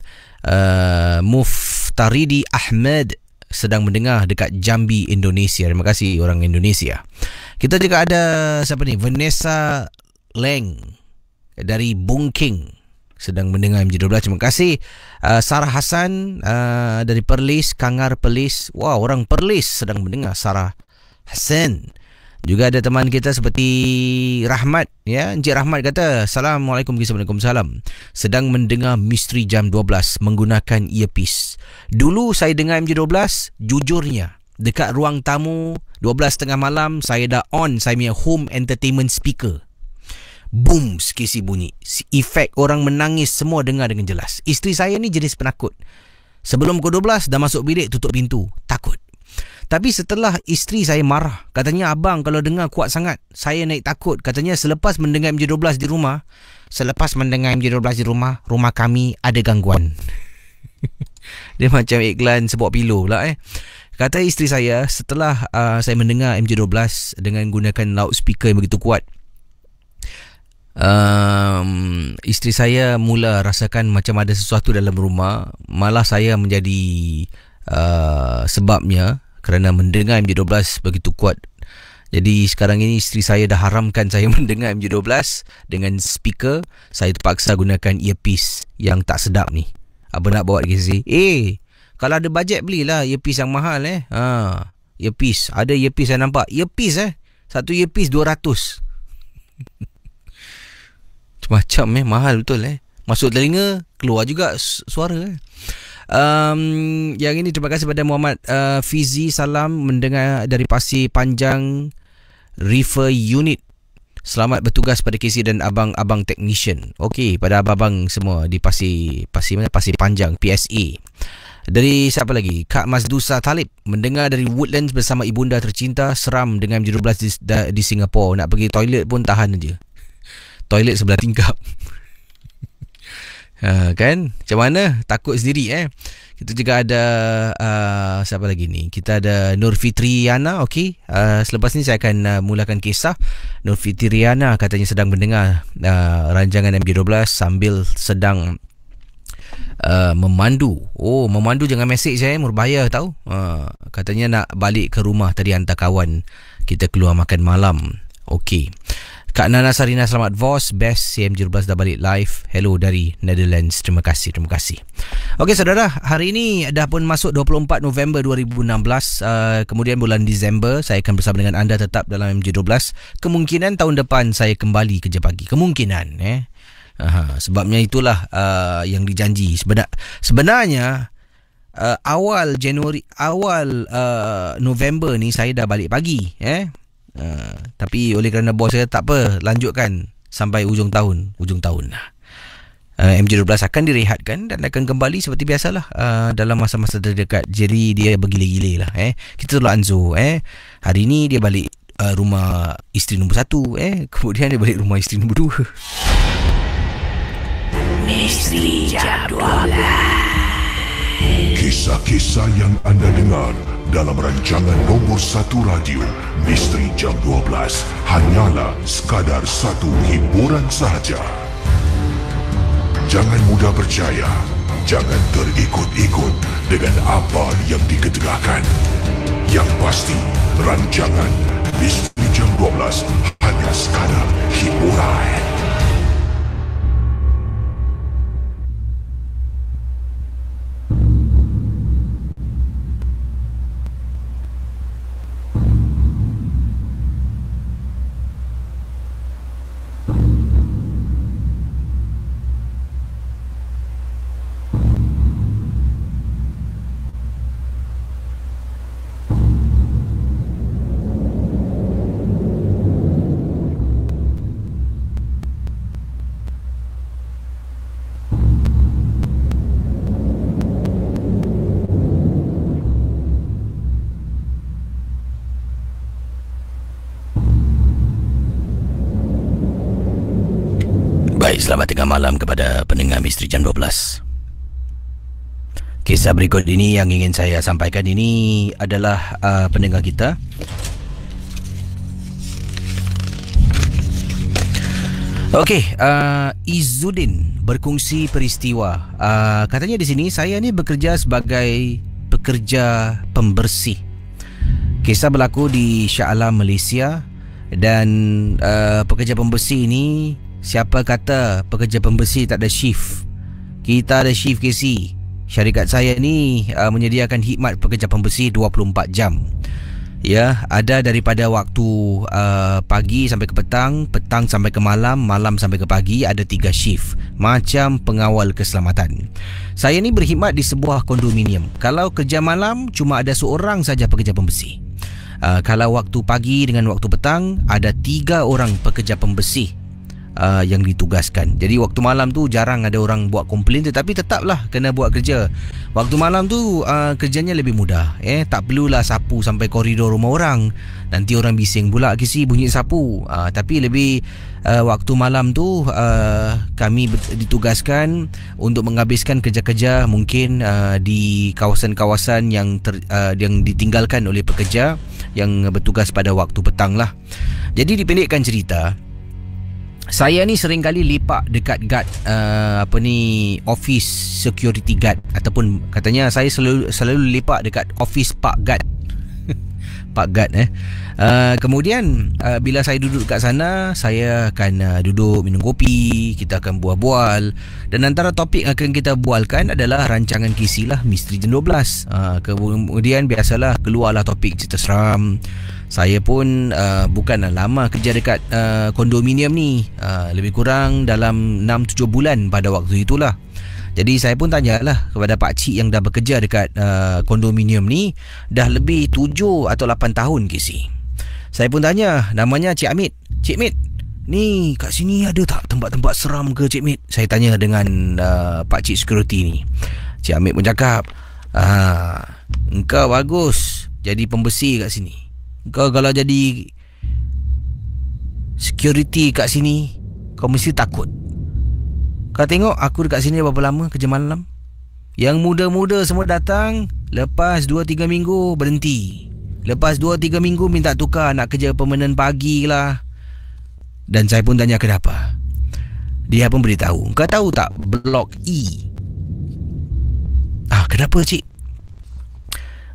Muftaridi Ahmad sedang mendengar dekat Jambi, Indonesia. Terima kasih orang Indonesia. Kita juga ada siapa ni? Vanessa Leng dari Bungking sedang mendengar MJ12. Terima kasih. Sarah Hassan dari Perlis, Kangar Perlis. Wow, orang Perlis sedang mendengar. Sarah Hassan. Juga ada teman kita seperti Rahmat, Encik Rahmat kata, Assalamualaikum, Waalaikumsalam. Sedang mendengar Misteri Jam 12 menggunakan earpiece. Dulu saya dengar MJ12, jujurnya dekat ruang tamu 12.30 malam saya dah on saya punya home entertainment speaker. Boom, sekisi bunyi. Efek orang menangis semua dengar dengan jelas. Isteri saya ni jenis penakut. Sebelum pukul 12 dah masuk bilik, tutup pintu, takut. Tapi setelah isteri saya marah, katanya abang kalau dengar kuat sangat, saya naik takut. Katanya selepas mendengar MJ12 di rumah, rumah kami ada gangguan. Dia macam iklan sebuah pilo pula Kata isteri saya, setelah saya mendengar MJ12 dengan gunakan loudspeaker yang begitu kuat, isteri saya mula rasakan macam ada sesuatu dalam rumah. Malah saya menjadi sebabnya kerana mendengar MJ12 begitu kuat. Jadi sekarang ini isteri saya dah haramkan saya mendengar MJ12 dengan speaker. Saya terpaksa gunakan earpiece yang tak sedap ni. Apa nak bawa lagi? Kalau ada bajet belilah earpiece yang mahal earpiece. Ada earpiece saya nampak. Earpiece satu earpiece 200. Macam mahal betul masuk telinga, keluar juga suara Yang ini terima kasih pada Muhammad Fizi, salam mendengar dari Pasir Panjang River Unit. Selamat bertugas pada KC dan abang-abang technician. Okey, pada abang-abang semua di Pasir Panjang PSA. Dari siapa lagi? Kak Mazdusa Talib mendengar dari Woodlands bersama ibunda tercinta. Seram dengan MJ12 di Singapura. Nak pergi toilet pun tahan aja. Toilet sebelah tingkap. Kan? Macam mana? Takut sendiri Kita juga ada siapa lagi ni? Kita ada Nur Fitriana. Okey. Selepas ni saya akan mulakan kisah. Nur Fitriana katanya sedang mendengar rancangan MJ12 sambil sedang memandu. Oh, memandu jangan mesej saya, berbahaya tahu. Katanya nak balik ke rumah tadi hantar kawan kita keluar makan malam. Okey. Kak Nana Sarina, selamat Vos. Best CMJ12 dah balik live. Hello dari Netherlands. Terima kasih. Okey saudara, hari ini dah pun masuk 24 November 2016. Kemudian bulan Disember saya akan bersama dengan anda tetap dalam MJ12. Kemungkinan tahun depan saya kembali kerja pagi. Kemungkinan sebabnya itulah yang dijanji. Sebenarnya awal November ni saya dah balik pagi tapi oleh kerana bos saya tak apa, lanjutkan sampai ujung tahun MJ12 akan direhatkan dan akan kembali seperti biasalah dalam masa-masa terdekat. Jadi dia bergila-gila lah kita tolak Anzo hari ni dia balik rumah isteri nombor 1 kemudian dia balik rumah isteri nombor 2. Misteri Jam 12. Kisah-kisah yang anda dengar dalam rancangan nombor 1 radio Misteri Jam 12 hanyalah sekadar satu hiburan sahaja. Jangan mudah percaya, jangan terikut-ikut dengan apa yang diketegakkan. Yang pasti, rancangan Misteri Jam 12 hanya sekadar hiburan. tengah malam kepada pendengar Misteri Jam 12. Kisah berikut ini yang ingin saya sampaikan ini adalah pendengar kita. Okey, Izzuddin berkongsi peristiwa. Katanya di sini, saya ni bekerja sebagai pekerja pembersih. Kisah berlaku di Shah Alam, Malaysia. Dan pekerja pembersih ni, siapa kata pekerja pembersih tak ada shift? Kita ada shift, KC. Syarikat saya ni menyediakan khidmat pekerja pembersih 24 jam. Ya, ada daripada waktu pagi sampai ke petang, petang sampai ke malam, malam sampai ke pagi, ada 3 shift. Macam pengawal keselamatan. Saya ni berkhidmat di sebuah kondominium. Kalau kerja malam, cuma ada seorang saja pekerja pembersih. Kalau waktu pagi dengan waktu petang, ada 3 orang pekerja pembersih yang ditugaskan. Jadi waktu malam tu jarang ada orang buat komplain, tetapi tetaplah kena buat kerja. Waktu malam tu kerjanya lebih mudah. Tak perlulah sapu sampai koridor rumah orang. Nanti orang bising pula kisi bunyi sapu. Tapi lebih waktu malam tu kami ditugaskan untuk menghabiskan kerja-kerja mungkin di kawasan-kawasan yang ditinggalkan oleh pekerja yang bertugas pada waktu petang lah. Jadi dipendekkan cerita, saya ni sering kali lepak dekat guard office security guard, ataupun katanya saya selalu lepak dekat office park guard. Park guard kemudian bila saya duduk kat sana, saya akan duduk minum kopi, kita akan bual-bual, dan antara topik yang akan kita bualkan adalah rancangan KC lah, Misteri Jam 12. Kemudian biasalah keluarlah topik cerita seram. Saya pun bukanlah lama kerja dekat kondominium ni, lebih kurang dalam 6-7 bulan pada waktu itulah. Jadi saya pun tanyalah kepada pakcik yang dah bekerja dekat kondominium ni dah lebih 7 atau 8 tahun KC. Saya pun tanya, namanya Cik Amit. Cik Mit, ni kat sini ada tak tempat-tempat seram ke Cik Mit? Saya tanya dengan pakcik security ni. Cik Amit pun cakap, engkau bagus jadi pembersih kat sini. Kau kalau jadi security kat sini, kau mesti takut. Kau tengok aku dekat sini berapa lama kerja malam. Yang muda-muda semua datang, lepas 2-3 minggu berhenti. Lepas 2-3 minggu minta tukar nak kerja permanent pagi lah. Dan saya pun tanya kenapa. Dia pun beritahu, kau tahu tak Blok E? Kenapa cik?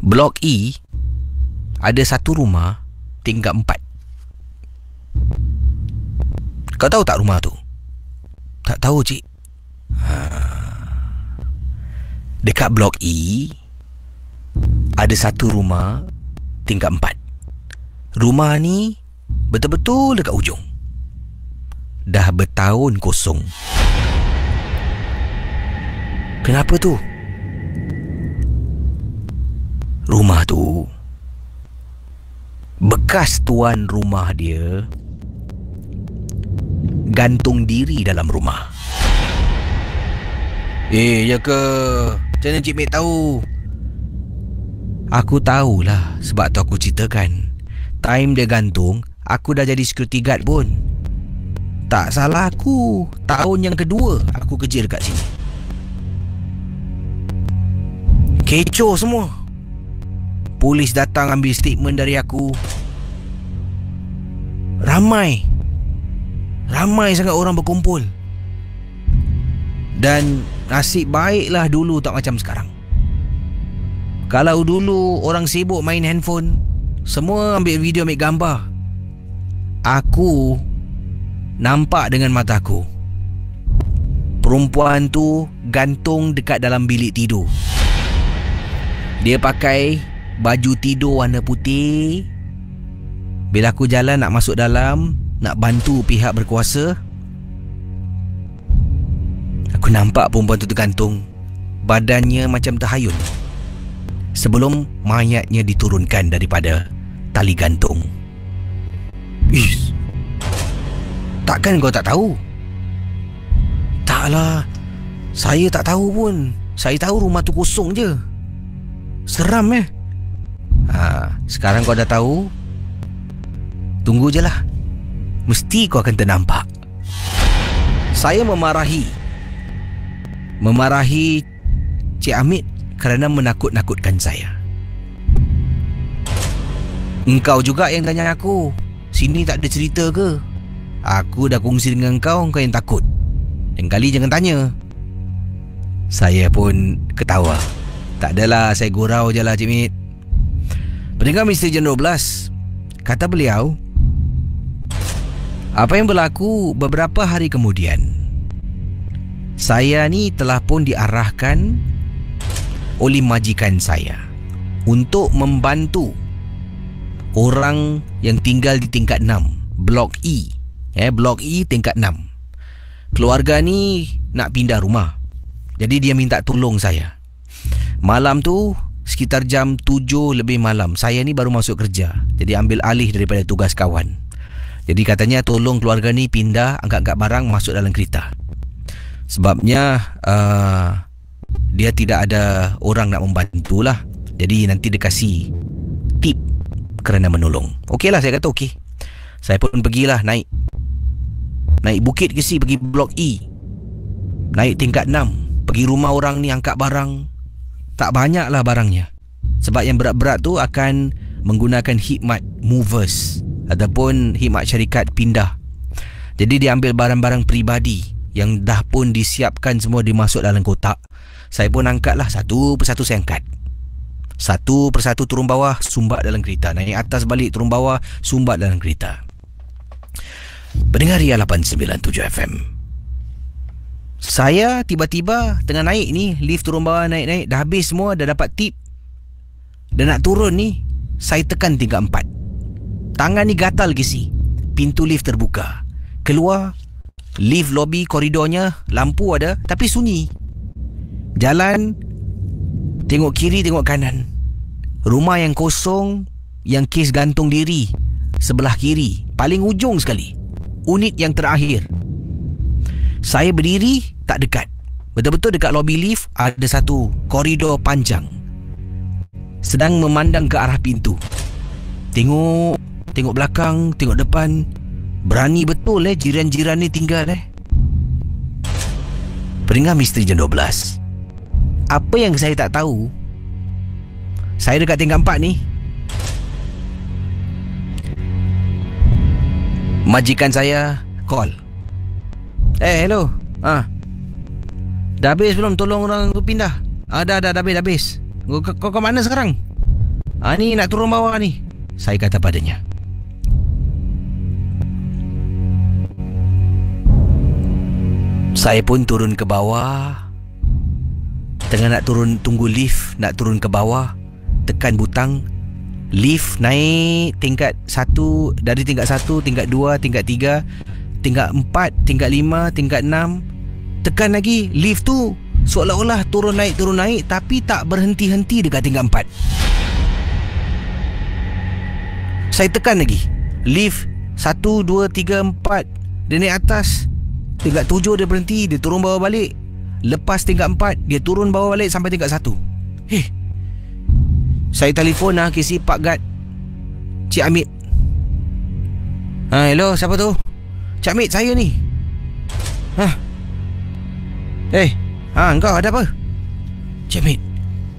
Blok E ada satu rumah tingkat 4. Kau tahu tak rumah tu? Tak tahu cik. Dekat Blok E ada satu rumah tingkat 4. Rumah ni betul-betul dekat ujung. Dah bertahun kosong. Kenapa tu? Rumah tu, bekas tuan rumah dia gantung diri dalam rumah. Ya ke? Macam mana Cik Mek tahu? Aku tahulah, sebab tu aku ceritakan. Time dia gantung, aku dah jadi security guard pun. Tak salah aku, tahun yang kedua aku kerja dekat sini. Kecoh semua. Polis datang ambil statement dari aku. Ramai sangat orang berkumpul. Dan nasib baiklah dulu tak macam sekarang. Kalau dulu orang sibuk main handphone, semua ambil video, ambil gambar. Aku nampak dengan mataku perempuan tu gantung dekat dalam bilik tidur. Dia pakai baju tidur warna putih. Bila aku jalan nak masuk dalam, nak bantu pihak berkuasa, aku nampak perempuan tu tergantung. Badannya macam terhayun sebelum mayatnya diturunkan daripada tali gantung. Ish, takkan kau tak tahu? Taklah, saya tak tahu pun. Saya tahu rumah tu kosong je. Seram sekarang kau dah tahu. Tunggu je lah, mesti kau akan ternampak. Saya memarahi Cik Hamid kerana menakut-nakutkan saya. Engkau juga yang tanya aku, sini tak ada cerita ke? Aku dah kongsi dengan kau yang takut. Lain kali jangan tanya. Saya pun ketawa. Tak adalah, saya gurau je lah Cik Mit. Pendengar Misteri Jam 12, kata beliau, apa yang berlaku beberapa hari kemudian, saya ni telah pun diarahkan oleh majikan saya untuk membantu orang yang tinggal di tingkat 6, Blok E. Blok E tingkat 6. Keluarga ni nak pindah rumah. Jadi dia minta tolong saya. Malam tu sekitar jam 7 lebih malam, saya ni baru masuk kerja. Jadi ambil alih daripada tugas kawan. Jadi katanya tolong keluarga ni pindah, angkat-angkat barang, masuk dalam kereta. Sebabnya dia tidak ada orang nak membantu lah. Jadi nanti dia kasih tip kerana menolong. Okey lah, saya kata okey. Saya pun pergilah naik bukit ke si, pergi Blok E. Naik tingkat 6, pergi rumah orang ni, angkat barang. Tak banyak lah barangnya, sebab yang berat-berat tu akan menggunakan khidmat movers ataupun khidmat syarikat pindah. Jadi dia ambil barang-barang peribadi yang dah pun disiapkan semua, dimasuk dalam kotak. Saya pun angkat lah, satu persatu saya angkat. Satu persatu turun bawah, sumbat dalam kereta. Naik atas balik, turun bawah, sumbat dalam kereta. Pendengar Ria 897 FM, saya tiba-tiba tengah naik ni, lift turun bawah, naik-naik, dah habis semua, dah dapat tip. Dan nak turun ni, saya tekan tingkat 4. Tangan ni gatal ke si. Pintu lift terbuka. Keluar, lift lobby koridornya, lampu ada tapi sunyi. Jalan, tengok kiri, tengok kanan. Rumah yang kosong, yang kes gantung diri sebelah kiri, paling ujung sekali, unit yang terakhir. Saya berdiri tak dekat, betul-betul dekat lobi lift. Ada satu koridor panjang, sedang memandang ke arah pintu. Tengok belakang, tengok depan. Berani betul jiran-jiran ni tinggal. Pendengar Misteri Jam 12, apa yang saya tak tahu, saya dekat tingkat 4 ni, majikan saya call. Hello. Dah habis belum tolong orang tu pindah? Dah habis. Kau mana sekarang? Ni nak turun bawah ni, saya kata padanya. Saya pun turun ke bawah. Tengah nak turun, tunggu lift nak turun ke bawah, tekan butang. Lift naik tingkat 1. Dari tingkat 1, tingkat 2, tingkat 3, tingkat 4, tingkat 5, tingkat 6. Tekan lagi. Lift tu seolah-olah turun naik, tapi tak berhenti-henti dekat tingkat 4. Saya tekan lagi. Lift 1, 2, 3, 4. Dia naik atas. Tingkat 7 dia berhenti, dia turun bawah balik. Lepas tingkat 4, dia turun bawah balik sampai tingkat 1. Saya telefon ke si Pak Gad, Cik Hamid. Hello, siapa tu? Cik Hamid, saya ni. Engkau ada apa? Cik Hamid,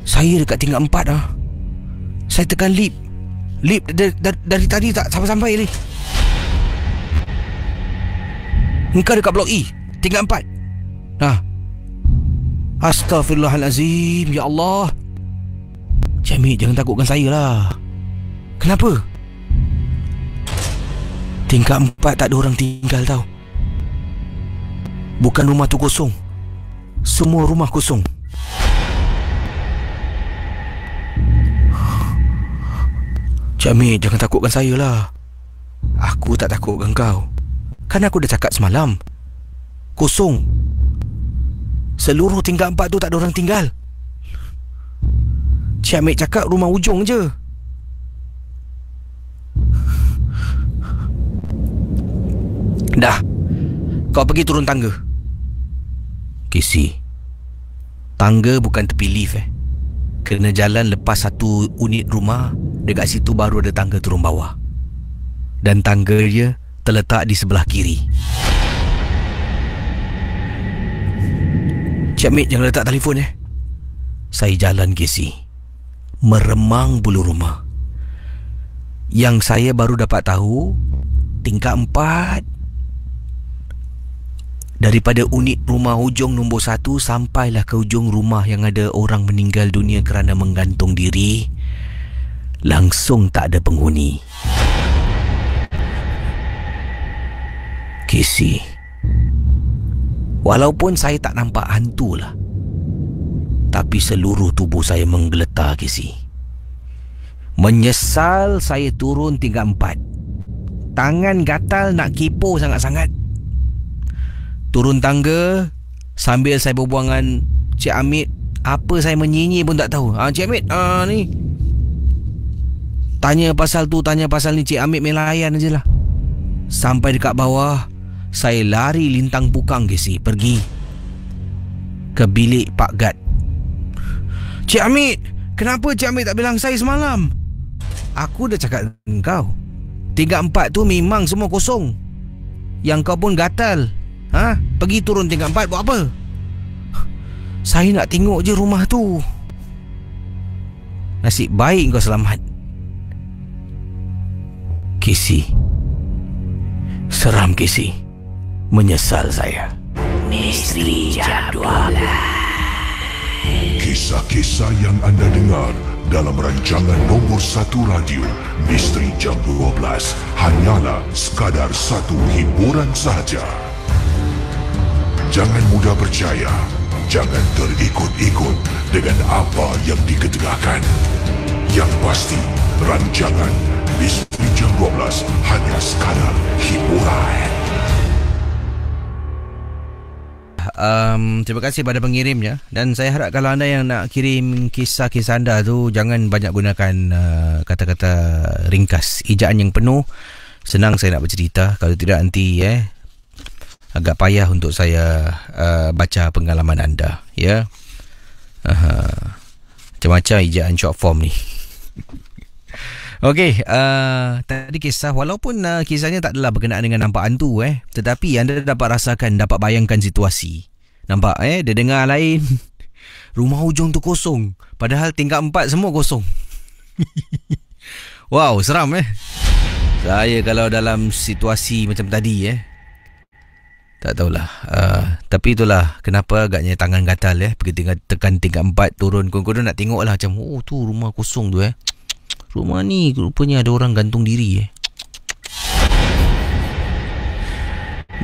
saya dekat tingkat 4 Saya tekan lift dari tadi tak sampai-sampai ni. Engkau dekat Blok E, tingkat 4. Astaghfirullahalazim, ya Allah. Cik Hamid, jangan takutkan saya lah. Kenapa? Tingkat 4 tak ada orang tinggal tau. Bukan rumah tu kosong, semua rumah kosong. Cik Hamid, jangan takutkan saya lah. Aku tak takutkan kau. Kan aku dah cakap semalam, kosong. Seluruh tingkat 4 tu tak ada orang tinggal. Cik Hamid cakap rumah ujung je. Dah, kau pergi turun tangga. Kisi, tangga bukan tepi lift Kena jalan lepas satu unit rumah. Dekat situ baru ada tangga turun bawah. Dan tangga dia terletak di sebelah kiri. Cik Amit, jangan letak telefon Saya jalan Casey, meremang bulu rumah. Yang saya baru dapat tahu, tingkat 4. Daripada unit rumah hujung nombor 1 sampailah ke hujung rumah yang ada orang meninggal dunia kerana menggantung diri, langsung tak ada penghuni. Casey, walaupun saya tak nampak hantu lah, tapi seluruh tubuh saya menggeletar, Casey. Menyesal saya turun tingkat 4. Tangan gatal nak kipo sangat-sangat. Turun tangga, sambil saya berbual dengan Cik Amit, apa saya menyinyi pun tak tahu. Cik Amit, ni tanya pasal tu, tanya pasal ni. Cik Amit melayan je lah. Sampai dekat bawah, saya lari lintang pukang, Casey, pergi ke bilik Pak Gad. Cik Amit, kenapa Cik Amit tak bilang saya semalam? Aku dah cakap dengan kau, tingkat 4 tu memang semua kosong. Yang kau pun gatal. Pergi turun tingkat 4 buat apa? Saya nak tengok je rumah tu. Nasib baik kau selamat. Casey, seram Casey. Menyesal saya. Misteri Jam 12. Kisah-kisah yang anda dengar dalam rancangan nombor 1 radio Misteri Jam 12 hanyalah sekadar satu hiburan sahaja. Jangan mudah percaya, jangan terikut-ikut dengan apa yang diketengahkan. Yang pasti, rancangan Misteri Jam 12 hanya sekadar hiburan. Terima kasih pada pengirimnya. Dan saya harap kalau anda yang nak kirim kisah-kisah anda tu, jangan banyak gunakan kata-kata ringkas, ejaan yang penuh. Senang saya nak bercerita. Kalau tidak nanti agak payah untuk saya baca pengalaman anda, ya. Macam-macam ejaan short form ni. Okey, tadi kisah, walaupun kisahnya tak adalah berkenaan dengan nampak hantu, tetapi anda dapat rasakan, dapat bayangkan situasi. Nampak, dia dengar lain. Rumah hujung tu kosong, padahal tingkat 4 semua kosong. Wow, seram Saya kalau dalam situasi macam tadi, tak tahulah. Tapi itulah kenapa agaknya tangan gatal, pergi tekan tingkat 4, turun. Kadang-kadang nak tengok lah macam, oh tu rumah kosong tu, rumah ni rupanya ada orang gantung diri.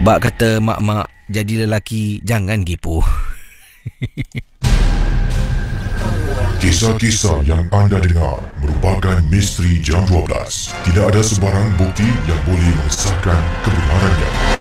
Bak kata mak-mak, jadi lelaki jangan kipu. Kisah-kisah yang anda dengar merupakan misteri Jam 12. Tidak ada sebarang bukti yang boleh mengesahkan kebenarannya.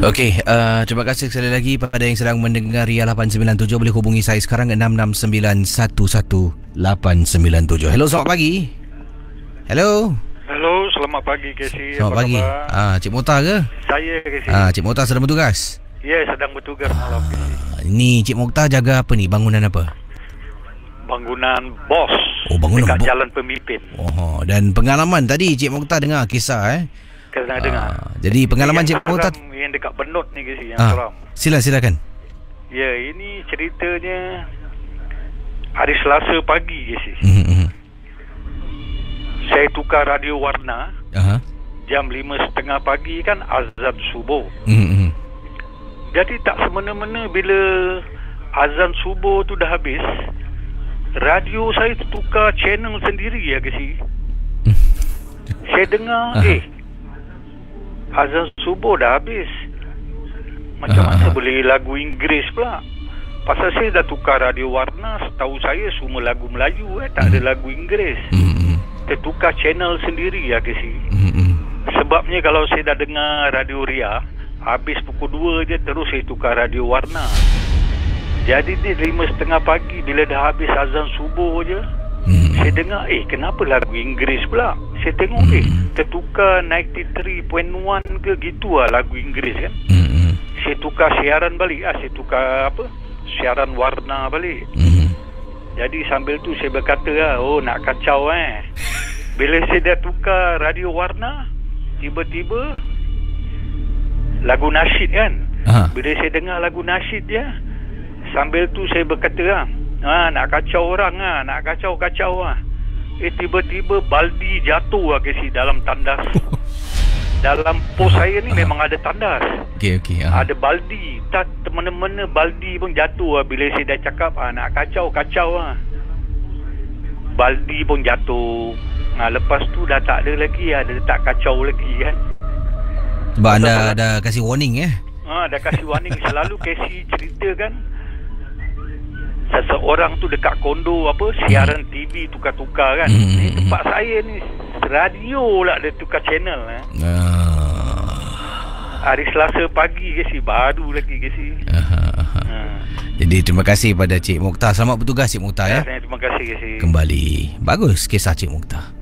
Okey, terima kasih sekali lagi pada yang sedang mendengar Ria 897. Boleh hubungi saya sekarang 66911897. Hello, selamat pagi. Hello. Hello, selamat pagi Casey. Selamat pagi. Cik Mota ke? Saya Casey. Cik Mota sedang bertugas? Ya, sedang bertugas malam Casey. Ini Cik Mota jaga apa ni? Bangunan apa? Bangunan BOS. Oh, bangunan dekat BOS. Jalan Pemimpin. Oh, dan pengalaman tadi Cik Mota dengar kisah Kena dengar. Jadi pengalaman Cik Mota yang dekat Benut ni Casey, yang seram. Silakan. Ya, ini ceritanya hari Selasa pagi Casey. Saya tukar radio warna. Jam 5.30 pagi kan azan subuh. Jadi tak semena-mena bila azan subuh tu dah habis, radio saya tukar channel sendiri ya Casey. Saya dengar azan subuh dah habis. Macam mana boleh lagu Inggeris pula? Pasal saya dah tukar radio warna, setahu saya semua lagu Melayu tak ada lagu Inggeris. Tertukar channel sendiri ya Casey. Sebabnya kalau saya dah dengar radio Ria, habis pukul 2 je terus saya tukar radio warna. Jadi ni 5.30 pagi bila dah habis azan subuh je, saya dengar kenapa lagu Inggeris pula. Saya tengok tertukar 93.1 ke gitu lah lagu Inggeris kan. Saya tukar siaran balik saya tukar siaran warna balik. Jadi sambil tu saya berkata nak kacau Bila saya dah tukar radio warna, tiba-tiba lagu nasyid kan. Bila saya dengar lagu nasyid je, sambil tu saya berkata nak kacau orang nak kacau tiba-tiba baldi jatuh Casey dalam tandas. Dalam pos saya ni memang ada tandas. Okey. Ada baldi. Tak mana-mana baldi pun jatuh bila saya dah cakap nak kacau baldi pun jatuh. Lepas tu dah tak ada lagi, ada tak kacau lagi kan. Sebab anda dah kasih warning dah kasih warning. Selalu Casey cerita kan, seseorang tu dekat kondo siaran TV tukar-tukar kan. Ni tempat saya ni radio lah dia tukar channel hari Selasa pagi baru lagi Jadi terima kasih pada Cik Mokhtar. Selamat bertugas Cik Mokhtar Terima kasih kembali. Bagus kisah Cik Mokhtar.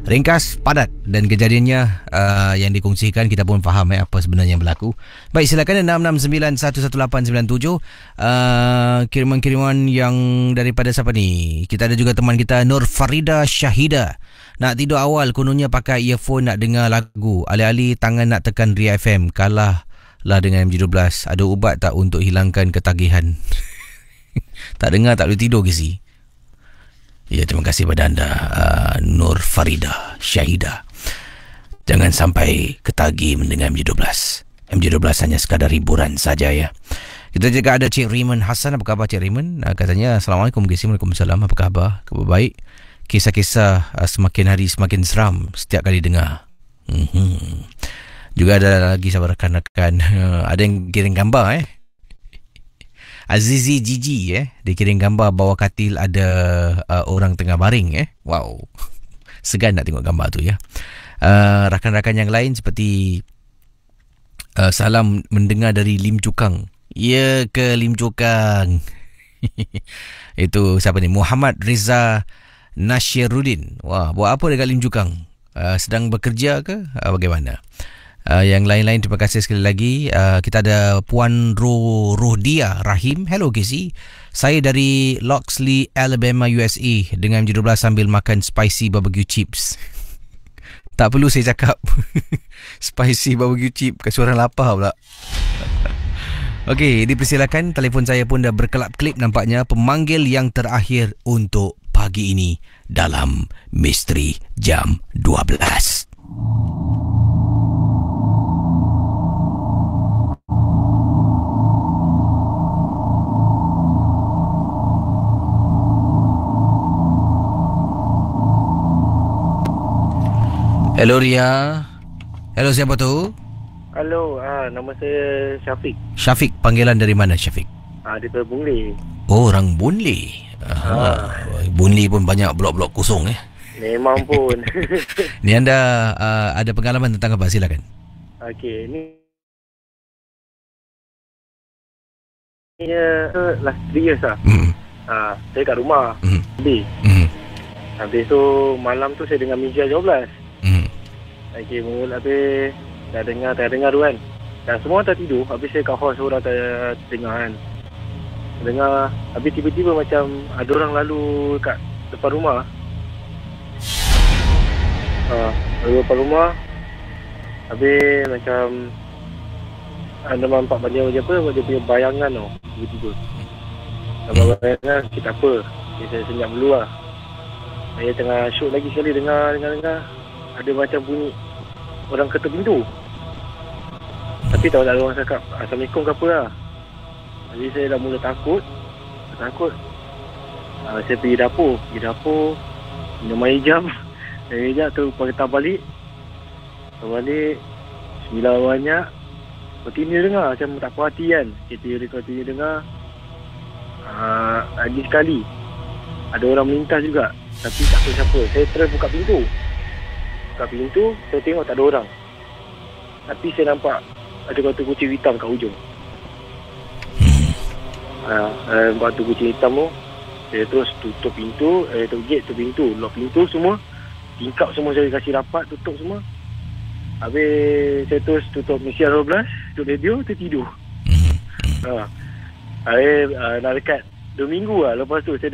Ringkas, padat dan kejadiannya yang dikongsikan kita pun faham apa sebenarnya yang berlaku. Baik, silakan 669-11897 kiriman-kiriman yang daripada siapa ni. Kita ada juga teman kita Nur Farida Syahida. Nak tidur awal kononnya pakai earphone nak dengar lagu. Alih-alih tangan nak tekan Ria FM. Kalah lah dengan MJ12. Ada ubat tak untuk hilangkan ketagihan? Tak dengar tak boleh tidur ke si? Ya, terima kasih pada anda Nur Farida Syahida. Jangan sampai ketagih mendengar MJ12. MJ12 hanya sekadar hiburan saja ya. Kita juga ada Cik Raymond Hassan. Apa khabar Cik Raymond? Katanya Assalamualaikum. Waalaikumsalam. Apa khabar? Khabar baik. Kisah-kisah semakin hari semakin seram setiap kali dengar. Juga ada lagi sahabat rakan-rakan ada yang kirim gambar Azizi Gigi dia kirim gambar bawah katil ada orang tengah baring Wow. Segan nak tengok gambar tu ya. Rakan-rakan yang lain seperti salam mendengar dari Lim Cukang. Ya ke Lim Cukang. Itu siapa ni? Muhammad Reza Nashiruddin. Wah, buat apa dekat Lim Cukang? Sedang bekerja ke? Bagaimana? Yang lain-lain terima kasih sekali lagi. Kita ada Puan Rohdia Rahim. Hello Casey, saya dari Loxley, Alabama, USA dengan MJ12 sambil makan spicy barbecue chips. Tak perlu saya cakap. Spicy barbecue chip, kasi orang lapar pula. Okey, dipersilakan. Telefon saya pun dah berkelap-kelip nampaknya. Pemanggil yang terakhir untuk pagi ini dalam Misteri Jam 12. Hello Ria. Hello, siapa tu? Hello, nama saya Syafiq. Syafiq, panggilan dari mana Syafiq? Daripada Boon Lay. Oh, orang Boon Lay. Boon Lay pun banyak blok-blok kosong Memang pun. Ni anda ada pengalaman tentang apa? Silakan. Okey, ni last 3 years lah. Saya kat rumah. Habis tu malam tu saya dengar Mija 12. Okey, mula habis dah dengar tu kan. Dan semua tak tidur. Habis saya kat hall seorang tak dengar kan. Dengar, habis tiba-tiba macam ada orang lalu kat depan rumah. Depan rumah. Habis macam anda nampak macam apa, dia punya bayangan tau. Tiba-tiba nampak bayangan, kita apa. Okay, saya senyap dulu lah. Saya tengah shoot lagi sekali dengar. Ada macam bunyi orang ketuk pintu. Tapi tak ada orang cakap Assalamualaikum ke apa lah. Jadi saya dah mula takut. Saya pergi dapur. Minum air jam. Air jam tu patah balik. Bismillah banyak. Continue dengar macam tak puas hati kan. Kita continue dengar. Lagi sekali ada orang melintas juga, tapi tak tahu siapa. Saya try buka pintu, saya tengok tak ada orang, tapi saya nampak ada batu kucing hitam kat hujung. Batu kucing hitam tu, saya terus tutup pintu, tutup gate, tutup pintu, lock pintu semua, tingkap semua saya kasih rapat, tutup semua. Habis saya terus tutup misi 12, tutup radio, tertidur. Nak dekat 2 minggu lah. Lepas tu saya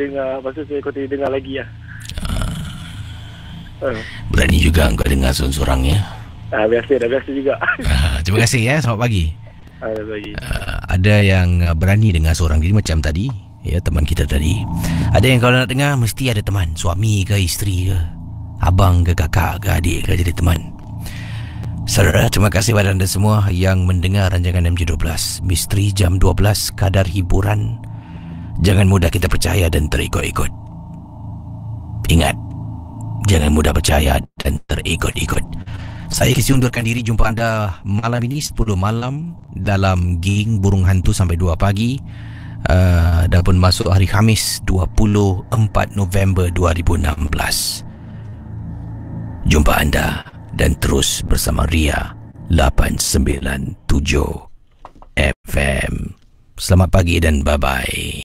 continue dengar lagi lah. Berani juga kau dengar sorang-sorang ya. Dah biasa juga. Terima kasih ya. Selamat pagi. Selamat pagi. Ada yang berani dengar seorang diri macam tadi, ya, teman kita tadi. Ada yang kalau nak dengar mesti ada teman, suami ke isteri ke, abang ke kakak ke adik ke, jadi teman. Saudara, terima kasih kepada anda semua yang mendengar rancangan MJ12 Misteri Jam 12, kadar hiburan. Jangan mudah kita percaya dan terikut-ikut. Ingat, jangan mudah percaya dan terikut-ikut. Saya Kisi undurkan diri. Jumpa anda malam ini 10 malam dalam Ging Burung Hantu sampai 2 pagi. Dah pun masuk hari Khamis 24 November 2016. Jumpa anda dan terus bersama Ria 897 FM. Selamat pagi dan bye-bye.